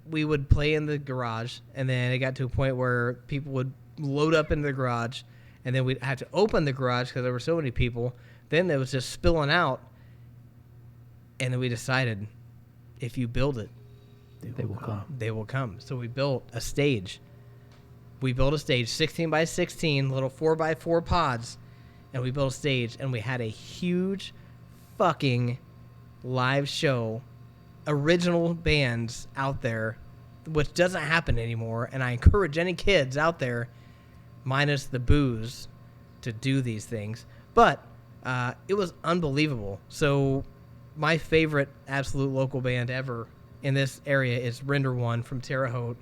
we would play in the garage, and then it got to a point where people would load up into the garage, and then we'd have to open the garage because there were so many people. Then it was just spilling out, and then we decided, if you build it, They will come. they will come. So we built a stage. We built a stage, 16 by 16, little 4 by 4 pods, and we built a stage, and we had a huge fucking live show, original bands out there, which doesn't happen anymore. And I encourage any kids out there, minus the booze, to do these things. But it was unbelievable. So my favorite absolute local band ever in this area is Render One from Terre Haute.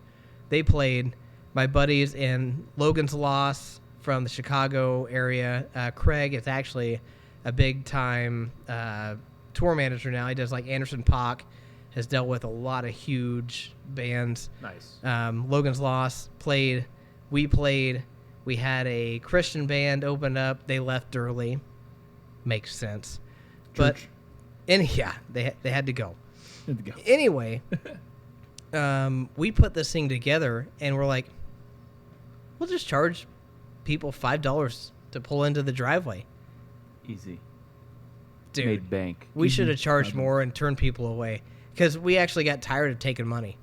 They played. My buddies in Logan's Loss from the Chicago area. Craig is actually a big-time tour manager now. He does like Anderson .Paak, has dealt with a lot of huge bands. Nice. Logan's Loss played. We played. We had a Christian band open up. They left early. Makes sense. Church. Yeah, they had to go. Good to go. Anyway, we put this thing together, and we're like, we'll just charge people $5 to pull into the driveway. Easy. Dude, Made bank. we should have charged more and turned people away because we actually got tired of taking money.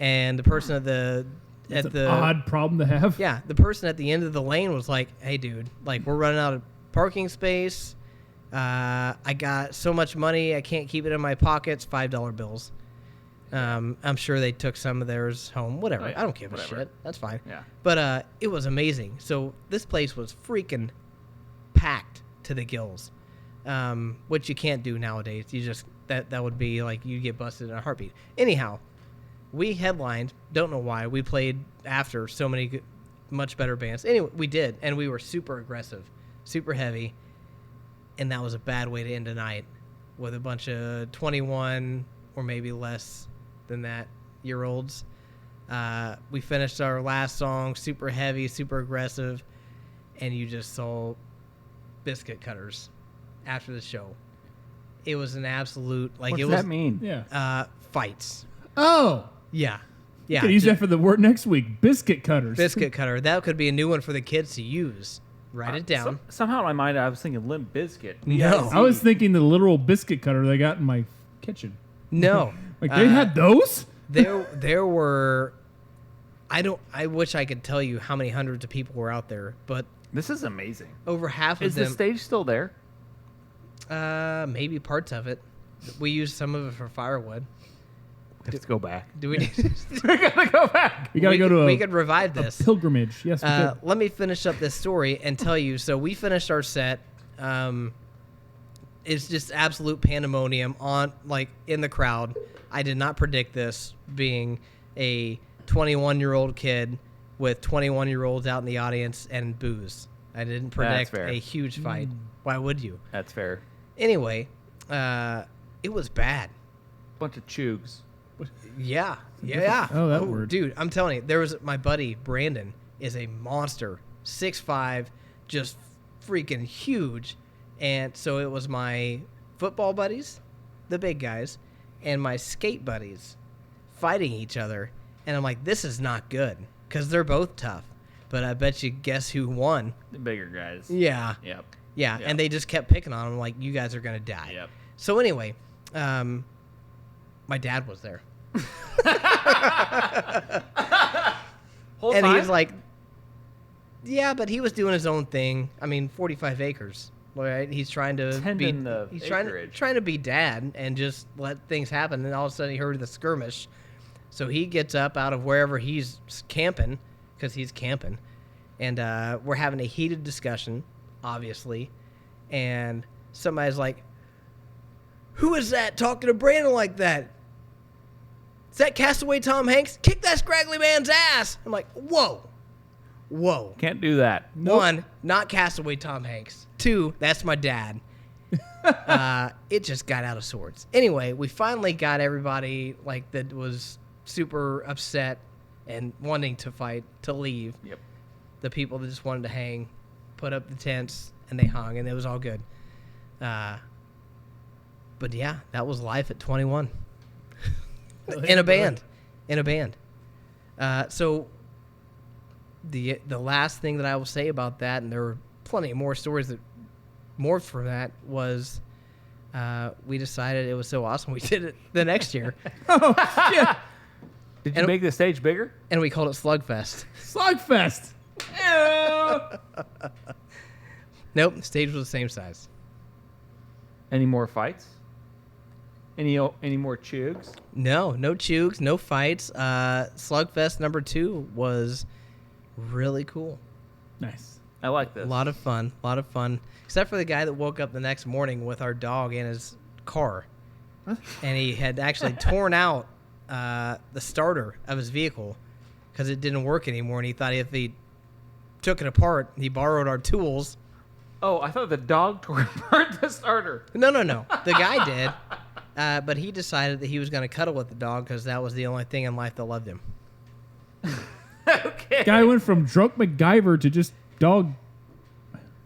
And the person It's an odd problem to have. yeah, the person at the end of the lane was like, hey, dude, like, we're running out of parking space. I got so much money, I can't keep it in my pockets, $5 bills. I'm sure they took some of theirs home. Whatever. Oh, yeah. I don't give Whatever. a shit. That's fine. Yeah. But it was amazing. So this place was freaking packed to the gills, which you can't do nowadays. You just that would be like you get busted in a heartbeat. Anyhow, we headlined. Don't know why. We played after so many much better bands. Anyway, we did, and we were super aggressive, super heavy, and that was a bad way to end a night with a bunch of 21 or maybe less than that year-olds. We finished our last song super heavy, super aggressive, and you just saw biscuit cutters after the show. It was an absolute What's that mean? Yeah. Fights. Oh. Yeah. You Yeah. could use that for the word next week. Biscuit cutters. Biscuit cutter. That could be a new one for the kids to use. Write it down. Somehow in my mind, I was thinking Limp Bizkit. No. I was thinking the literal biscuit cutter they got in my kitchen. No. Like they had those? There were I wish I could tell you how many hundreds of people were out there, but This is amazing. over half of Is the them stage still there? maybe parts of it. We used some of it for firewood. Let's go back. Do we need We gotta go back. We got to go to we a could revive this. pilgrimage. Yes, we could. Let me finish up this story and tell you. So we finished our set. It's just absolute pandemonium in the crowd. I did not predict this, being a 21-year-old kid with 21-year-olds out in the audience and booze. I didn't predict fair. a huge fight. Why would you? That's fair. Anyway, it was bad. Bunch of cheugs. Yeah. Oh, that word. Dude, I'm telling you, there was my buddy Brandon is a monster, 6'5", just freaking huge. And so it was my football buddies, the big guys, and my skate buddies fighting each other. And I'm like, this is not good because they're both tough. But I bet you guess who won? The bigger guys. Yeah. Yep. Yeah. Yep. And they just kept picking on him like, you guys are going to die. Yep. So anyway, my dad was there. Whole And time? he's like, yeah, but he was doing his own thing. I mean, 45 acres, right? He's trying to Tending the he's acreage. trying to be dad and just let things happen. And all of a sudden, he heard the skirmish, so he gets up out of wherever he's camping, because he's camping, and we're having a heated discussion, obviously, and somebody's like, "Who is that talking to Brandon like that? Is that Castaway Tom Hanks? Kick that scraggly man's ass!" I'm like, whoa. Can't do that. One, not Castaway Tom Hanks. Two, that's my dad. It just got out of sorts. Anyway, we finally got everybody that was super upset and wanting to fight to leave. Yep. The people that just wanted to hang, put up the tents, and they hung, and it was all good. But yeah, that was life at 21. In a band. So the last thing that I will say about that, and there were plenty of more stories that morphed from that, was we decided it was so awesome we did it the next year, Oh, shit. Did you And- make the stage bigger? and we called it Slugfest. Slugfest. Nope, the stage was the same size. Any more fights? Any more cheugs? No cheugs, no fights. Slugfest number 2 was really cool. Nice. I like this. A lot of fun. Except for the guy that woke up the next morning with our dog in his car. And he had actually torn out the starter of his vehicle because it didn't work anymore. And he thought if he took it apart, he borrowed our tools. Oh, I thought the dog tore apart the starter. No. The guy did. But he decided that he was going to cuddle with the dog because that was the only thing in life that loved him. Okay. Guy went from drunk MacGyver to just dog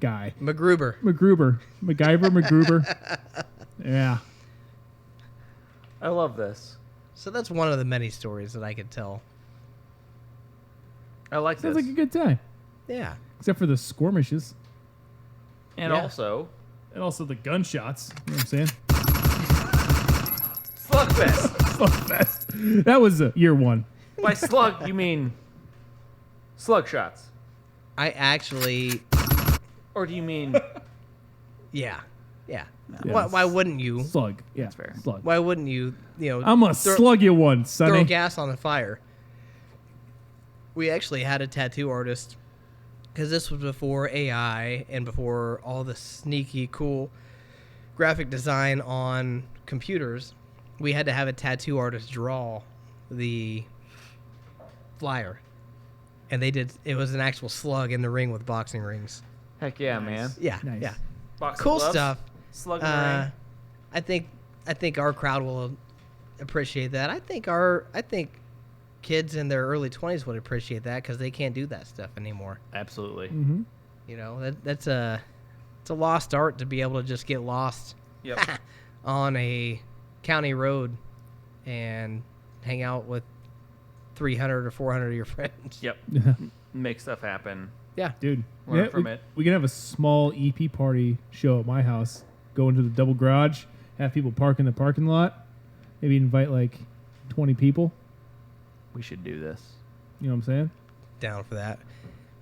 guy. MacGruber. MacGruber. MacGyver. Yeah. I love this. So that's one of the many stories that I could tell. I like Sounds this. like a good time. Yeah. Except for the skirmishes. And Yeah. also, And also the gunshots. You know what I'm saying? Slugfest. Slugfest. That was year 1. By slug, you mean slug shots. I actually, Or do you mean yeah. Why wouldn't you? Slug. Yeah, That's fair. Slug. Why wouldn't you? I'm gonna slug you one, throw sonny. gas on the fire. We actually had a tattoo artist, because this was before AI and before all the sneaky, cool graphic design on computers. We had to have a tattoo artist draw the flyer, and they did. It was an actual slug in the ring with boxing rings. Heck yeah, man. Yeah, Nice. yeah, Boxing cool gloves, stuff. Slug in the ring. I think our crowd will appreciate that. I think kids in their early 20s would appreciate that because they can't do that stuff anymore. Absolutely. Mm-hmm. You know, it's a lost art to be able to just get lost Yep. on a county road and hang out with 300 or 400 of your friends. Yep. Make stuff happen. Yeah. Dude, Learn from we, it. we can have a small EP party show at my house. Go into the double garage, have people park in the parking lot. Maybe invite like 20 people. We should do this. You know what I'm saying? Down for that.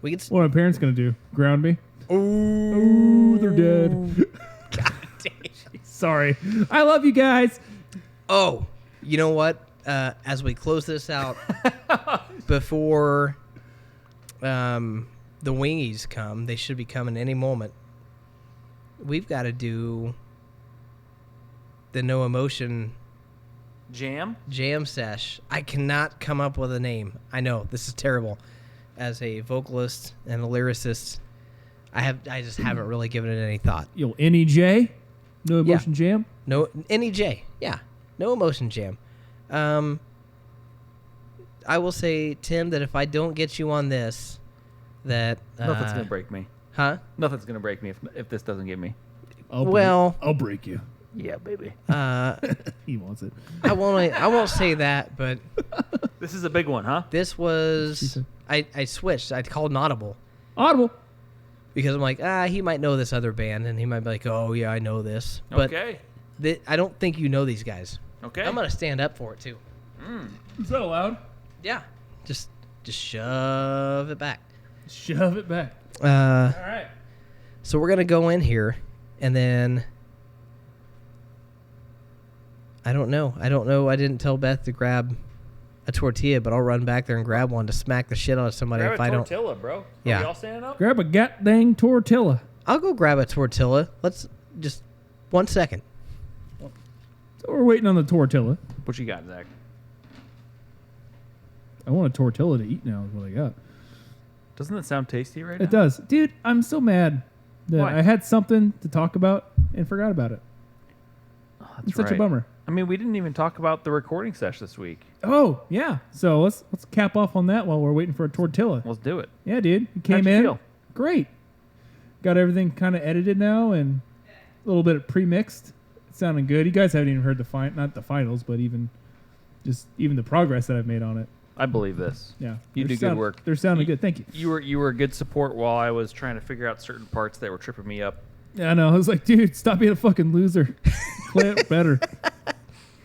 We could. What are my parents gonna do? Ground me? Oh, they're dead. God damn. Sorry. I love you guys. Oh, you know what? As we close this out, before the wingies come, they should be coming any moment. We've got to do the No Emotion Jam? jam sesh. I cannot come up with a name. I know this is terrible. As a vocalist and a lyricist, I just haven't really given it any thought. Yo, NEJ? No Emotion Jam? No NEJ. Yeah. No Emotion jam. I will say, Tim, that if I don't get you on this, that Nothing's gonna break me. Huh? Nothing's gonna break me if this doesn't get me. I'll break you. Yeah, baby. He wants it. I won't say that, but This is a big one, huh? this She was said. I switched. I called an audible Audible. because I'm like, he might know this other band, and he might be like, oh yeah, I know this, but Okay. I don't think you know these guys. Okay. I'm gonna stand up for it too. Is that allowed? Yeah, just shove it back. Shove it back. Uh, All right. So we're gonna go in here, and then I don't know. I didn't tell Beth to grab a tortilla, but I'll run back there and grab one to smack the shit out of somebody Grab if a I don't. tortilla, bro. Yeah. Are we all standing up? Grab a goddamn tortilla. I'll go grab a tortilla. Let's just 1 second. So we're waiting on the tortilla. What you got, Zach? I want a tortilla to eat now is what I got. Doesn't that sound tasty right now? It does. Dude, I'm so mad that Why? I had something to talk about and forgot about it. Oh, that's It's such a right. bummer. I mean, we didn't even talk about the recording sesh this week. Oh, yeah. So let's cap off on that while we're waiting for a tortilla. Let's do it. Yeah, dude. It How'd came you in. feel? Great. Got everything kind of edited now and a little bit pre-mixed. It's sounding good. You guys haven't even heard not the finals, but even the progress that I've made on it. I believe this. Yeah. You They're do good work. They're sounding good. Thank you. You were a good support while I was trying to figure out certain parts that were tripping me up. Yeah, I know. I was like, dude, stop being a fucking loser. Play it better.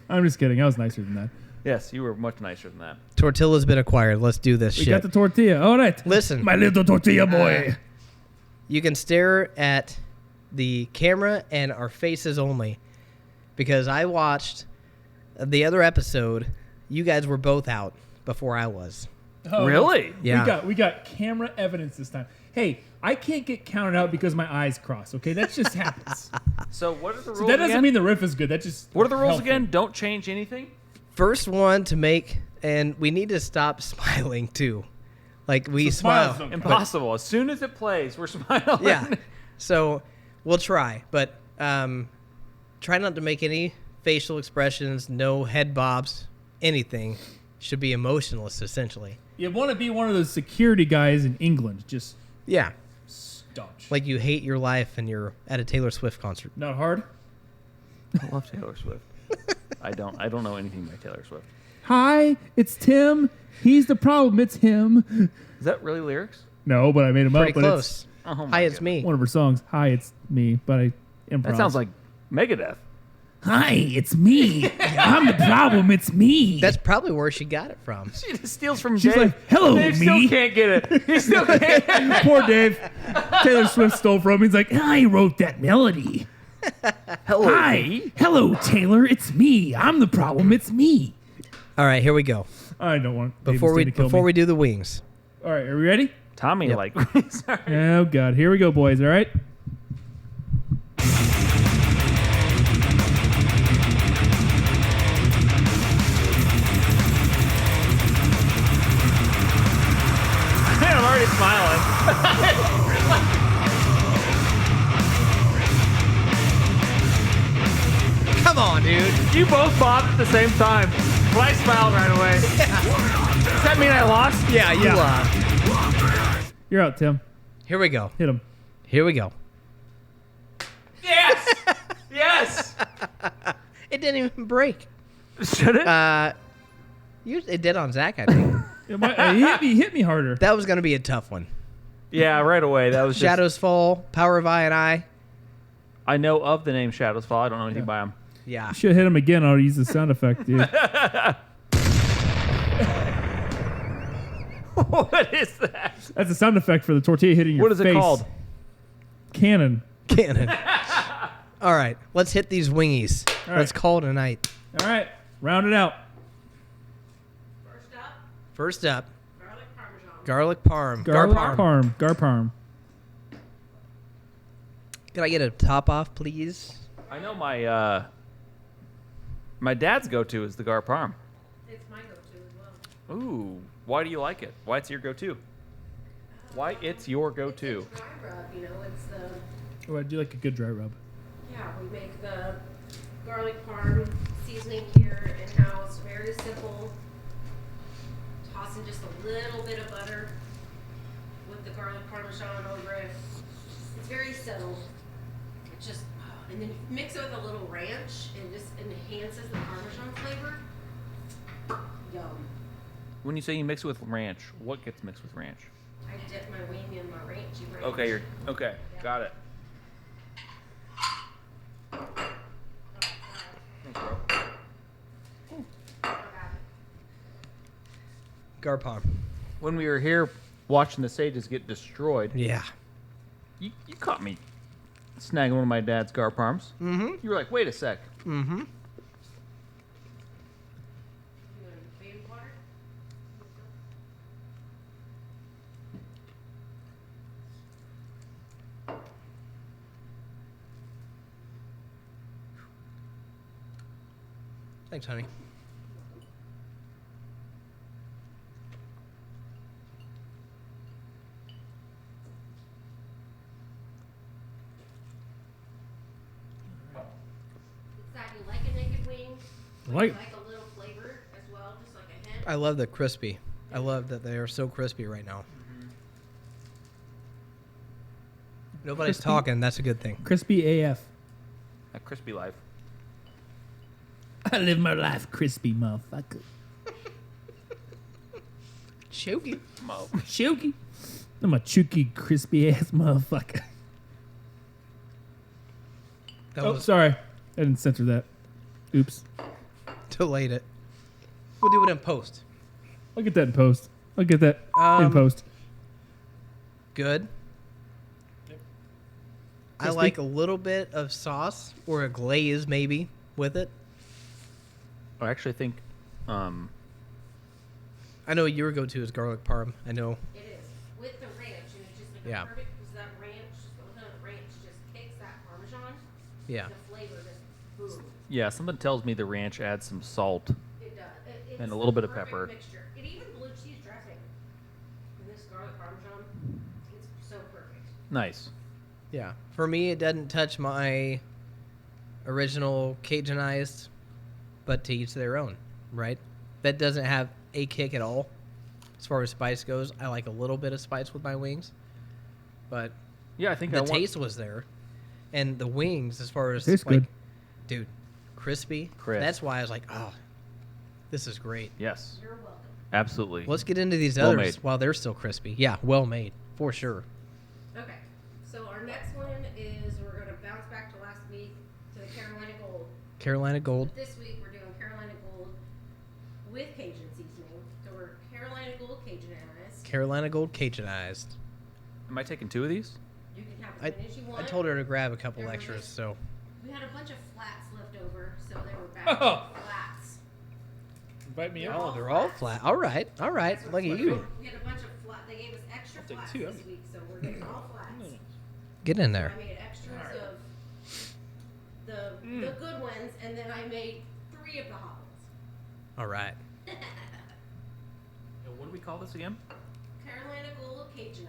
I'm just kidding. I was nicer than that. Yes, you were much nicer than that. Tortilla's been acquired. Let's do this We shit. got the tortilla. All right. Listen. My little tortilla boy. You can stare at the camera and our faces only, because I watched the other episode. You guys were both out before I was. Oh, Really? Yeah. We got camera evidence this time. Hey, I can't get counted out because my eyes cross. Okay, that just happens. So what are the rules So that doesn't again? mean the riff is good. That just What are the rules helpful. again? Don't change anything? First one to make, and we need to stop smiling too. Like we So smiles smile. don't Impossible. As soon as it plays, we're smiling. Yeah. So we'll try, but try not to make any facial expressions, no head bobs, anything. Should be emotionless, essentially. You want to be one of those security guys in England. Just Yeah. staunch. Like you hate your life and you're at a Taylor Swift concert. Not hard. I love Taylor Swift. I don't know anything by Taylor Swift. Hi, it's Tim. He's the problem. It's him. Is that really lyrics? No, but I made him Pretty up. But close. Oh my Hi, it's goodness. me. it's one of her songs. Hi, it's me. But I improv. That sounds like Megadeth. Hi, it's me. I'm the problem. It's me. That's probably where she got it from. She just steals from She's Dave. like, hello, Dave me. still can't get it. He still can't. Poor Dave. Taylor Swift stole from him. He's like, I wrote that melody. Hello. Hi. Hello, Taylor. It's me. I'm the problem. It's me. All right, here we go. I don't want Before David's to kill me. we do the wings. All right, are we ready? Tommy, Yep. like, sorry. Oh, God. Here we go, boys. All right? I'm already smiling. Come on, dude. You both bobbed at the same time. But I smiled right away. Does that mean I lost? Yeah, you You're out, Tim. Here we go. Hit him. Here we go. Yes! Yes! It didn't even break. Should it? It did on Zakk, I think. He hit me harder. That was going to be a tough one. Yeah, right away. That was just... Shadows Fall, Power of I and I. I know of the name Shadows Fall. I don't know anything by him. Yeah. Should hit him again. I'll use the sound effect, dude. What is that? That's a sound effect for the tortilla hitting your What is face. it called? Cannon. Cannon. All right, let's hit these wingies. All right. Let's call it a night. All right, round it out. First up, First up, garlic parmesan. garlic parm. Garlic parm. Garparm. Can I get a top off, please? I know my dad's go-to is the gar parm. It's my go-to as well. Ooh, why do you like it? Why it's your go-to? Why it's your go-to? It's a dry rub, you know, it's the, Oh, I do like a good dry rub. yeah, we make the garlic parm seasoning here in-house, very simple. Toss in just a little bit of butter with the garlic parmesan over it. It's very subtle. It just, and then you mix it with a little ranch, and just enhances the parmesan flavor. Yum. When you say you mix it with ranch, what gets mixed with ranch? I dip my wing in my ranchy ranch. Okay, got it. Gar parm. When we were here watching the sages get destroyed, Yeah. you caught me snagging one of my dad's gar parms. Mm-hmm. You were like, wait a sec. Mm-hmm. You want baby water? Thanks, honey. Zach, you like a naked wing? I like- You like a little flavor as well, just like a hint? I love the crispy. I love that they are so crispy right now. Nobody's Crispy. talking. That's a good thing. Crispy AF. A crispy life. I live my life crispy, motherfucker. Cheugy. Cheugy. I'm a cheugy, crispy ass motherfucker. That Oh, was sorry. I didn't censor that. Oops. delayed it. We'll do it in post. I'll get that in post. I'll get that in Um, post. Good. I Crispy? like a little bit of sauce or a glaze maybe with it. I actually think, I know your go-to is garlic parm. I know. It is. With the ranch, and it's just like Yeah. a perfect, because that ranch, the ranch just kicks that parmesan. Yeah. The flavor just, boom. yeah, something tells me the ranch adds some salt. It does. It's And a little the bit of perfect pepper. Mixture. It even blue cheese dressing. And this garlic parmesan, it's so perfect. Nice. Yeah. For me, it doesn't touch my original Cajunized, but to each their own, right? That doesn't have a kick at all as far as spice goes. I like a little bit of spice with my wings, but Yeah, I think the taste was there. And the wings, as far as Tastes like, good. dude, crispy. Crisp. That's why I was like, oh, this is great. Yes, You're welcome. absolutely. Let's get into these Well others made. while they're still crispy. Yeah, well made, for sure. Okay. So our next one is, we're going to bounce back to last week to the Carolina Gold. Carolina Gold. This week we're doing Carolina Gold with Cajun seasoning. So we're Carolina Gold Cajunized. Carolina Gold Cajunized. Am I taking two of these? You can have as many as you want. I told her to grab a couple Everyone extras, just- so We had a bunch of flats left over, so they were back Oh. to flats. Invite me They're up. Oh, they're all flat. All right. Look at you. We had a bunch of flat. They gave us extra take flats two, this week, so we're getting all flats. Get in there. I made extras of the good ones, and then I made 3 of the hot ones. All right. What do we call this again? Carolina Gold Cajunized.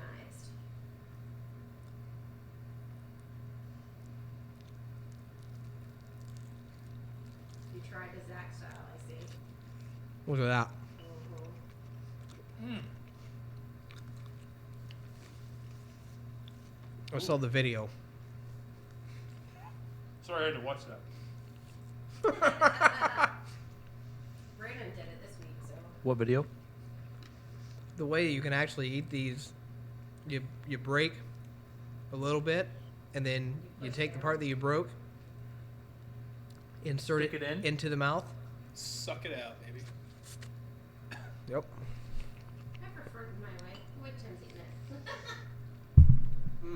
You tried the Zakk style, I see. Look at that. I saw the video. Sorry, I had to watch that. Brandon did it this week, so. What video? The way you can actually eat these, you break a little bit, and then you take the part that you broke, insert Stick it in? into the mouth. Suck it out, baby. Yep. I prefer it my way. Wait, Tim's eating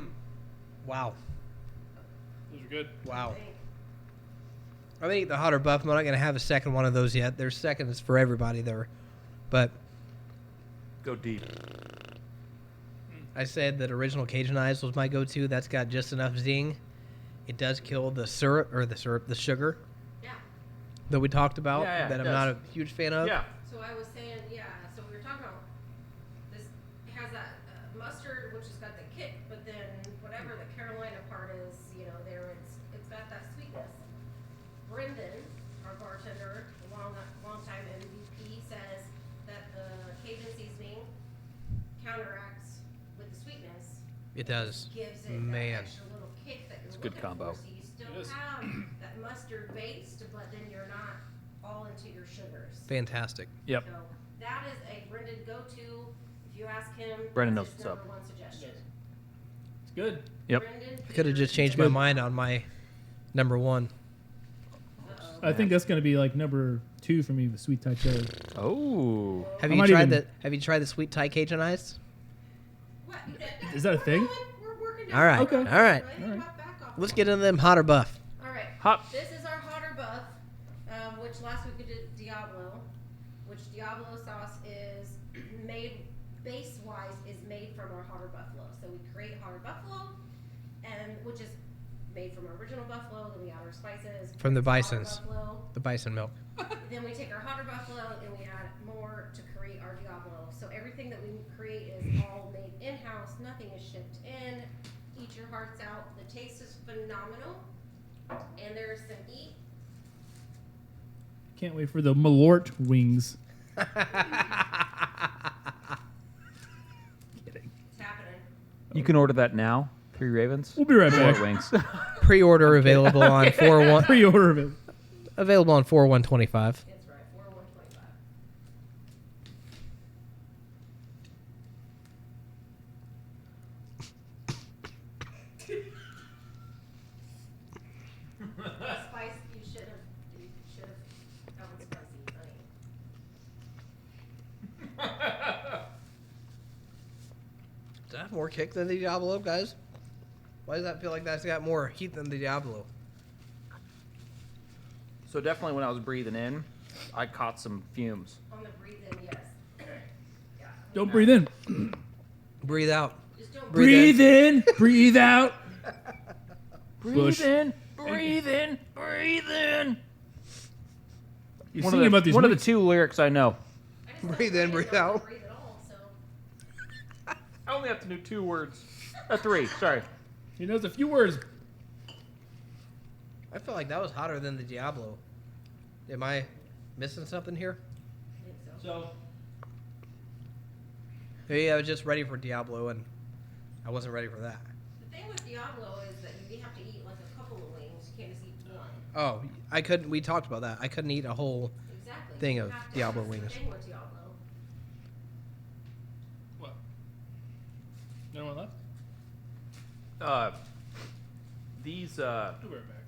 it. Wow. Those are good. Wow. Thank- I'm gonna eat the hotter buff. I'm not gonna have a second one of those yet. There's seconds for everybody there, but Go deep. I said that original Cajun Eyes was my go-to. That's got just enough zing. It does kill the sugar Yeah. that we talked about. Yeah, that it I'm not a does. huge fan of. Yeah. So I was saying, yeah, so we were talking about this has that mustard, which has got the kick, but then whatever the Carolina part is, there it's got that sweetness. Brendan, our bartender, long time MVP, says that the Cajun seasoning counteracts with the sweetness. It does. Gives it Man. that extra little kick that you're It's a good looking combo. for. So you still It is. have that mustard based, but then you're not all into your sugars. Fantastic. Yep. So that is a Brendan go-to. If you ask him, Brendan that's knows his what's number up. one suggestion. It's good. Yep. Brendan, I could have just changed my mind on my number one. I think that's going to be like number 2 for me, the sweet Thai chili. Oh. Have I you might tried even- Have you tried the sweet Thai Cajun Eyes? What? Is that a thing? We're working down All right. Okay. All right. All right. Back off. Let's get into them hotter buff. All right. Hop. This is our hotter buff, which last week we did Diablo, which Diablo sauce is made base-wise is made from our hotter buffalo. So we create hotter buffalo, and which is made from our original buffalo. Then we add our spices From the create hotter bisons. buffalo. The bison milk. Then we take our hotter buffalo and we add more to create our Diablo. So everything that we create is all made in-house. Nothing is shipped in. Eat your hearts out. The taste is phenomenal. And there's some heat. Can't wait for the Malort wings. It's happening. You can order that now. 3 Ravens. We'll be right More back. wings. Pre-order available on 4-1. Pre-order of it. Available on 4-1-25. That's right. 4/125. Spice. You should have. That was spicy, honey. Does that have more kick than the Diablo, guys? Why does that feel like that's got more heat than the Diablo? So definitely when I was breathing in, I caught some fumes. On the breathe in, yes. Yeah. Don't breathe in. Breathe out. Just don't Breathe in. Breathe out. Bush. in, breathe in, breathe in. You're One, singing of the, about these one of the wings. 2 lyrics I know. I just don't Breathe in, breathe breathe I don't out. Breathe at all, so. I only have to do 2 words. 3, sorry. He knows a few words. I feel like that was hotter than the Diablo. Am I missing something here? I think so. So, Maybe I was just ready for Diablo and I wasn't ready for that. The thing with Diablo is that you have to eat like a couple of wings. You can't just eat one. Oh, I couldn't. We talked about that. I couldn't eat a whole Exactly. thing You of have to- Diablo that's the wings. thing with Diablo. what? No one left? These We'll be right back.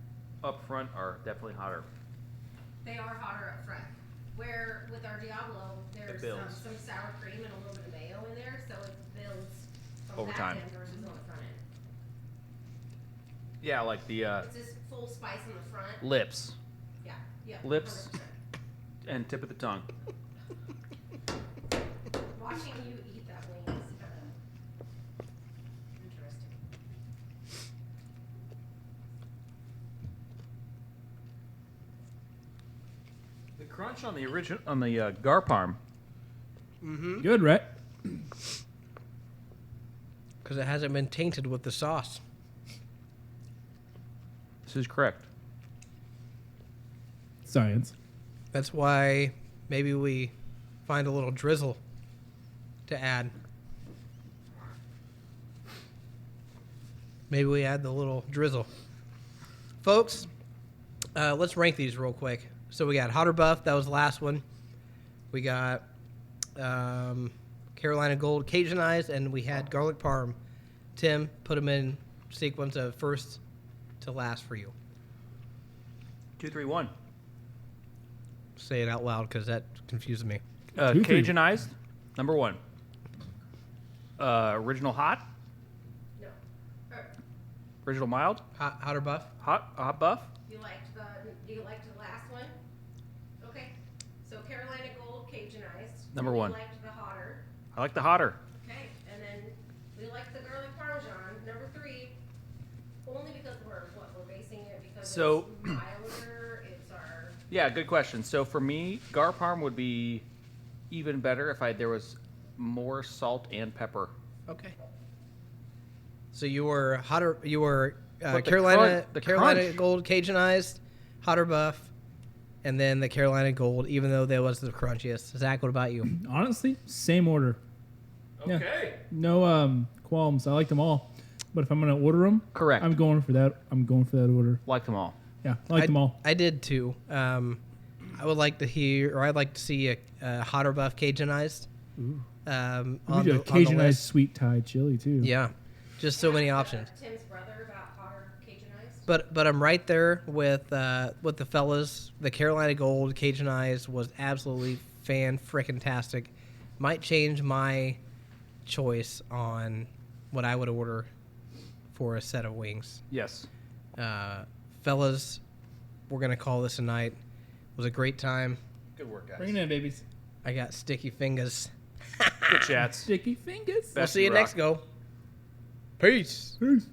up front are definitely hotter. They are hotter up front. Where with our Diablo, there's builds. some sour cream and a little bit of mayo in there, so it builds from Over back time. end versus on the front end. Yeah, like the It's just full spice in the front. lips. Yeah. Yeah. Lips. 100%. And tip of the tongue. Watching you eat that wing is kind of interesting. The crunch on the gar parm. Mm-hmm. Good, right? Because it hasn't been tainted with the sauce. This is correct. Science. That's why maybe we find a little drizzle to add. Maybe we add the little drizzle. Folks, let's rank these real quick. So we got Hot or Buff. That was the last one. We got Carolina Gold Cajunized, and we had Garlic Parm. Tim, put them in sequence of first to last for you. 2, 3, 1. Say it out loud because that confuses me. 2, 3. Cajunized, number 1. Original hot, No. original mild, Hot or Buff? hot buff. You liked the last one? Okay. So Carolina Gold Cajunized. Number And 1. You liked the hotter. I like the hotter. Okay. And then we liked the garlic parmesan, number 3. Only because we're basing it because So- it's milder. It's our Yeah, good question. So for me, gar parm would be even better if there was more salt and pepper. Okay. So you were hotter. You were But the Carolina crunch- Gold Cajunized, Hot or Buff, and then the Carolina Gold. Even though that was the crunchiest. Zach, what about you? Honestly, same order. Yeah. Okay. No qualms. I like them all. But if I'm gonna order them, Correct. I'm going for that. I'm going for that order. Like them all. Yeah, I like them all. I did too. I would like to hear, or I'd like to see a Hot or Buff Cajunized. Ooh. On We do the, a on the Cajunized list. sweet Thai chili too. Yeah, just so many options. Tim's brother about hotter Cajunized. But I'm right there with the fellas. The Carolina Gold Cajunized was absolutely fan-frickin-tastic. Might change my choice on what I would order for a set of wings. Yes. Fellas, we're gonna call this a night. It was a great time. Good work, guys. Bring it in, babies. I got sticky fingers. Good chats. Sticky fingers. We'll Best see you rock. next go. Peace. Peace.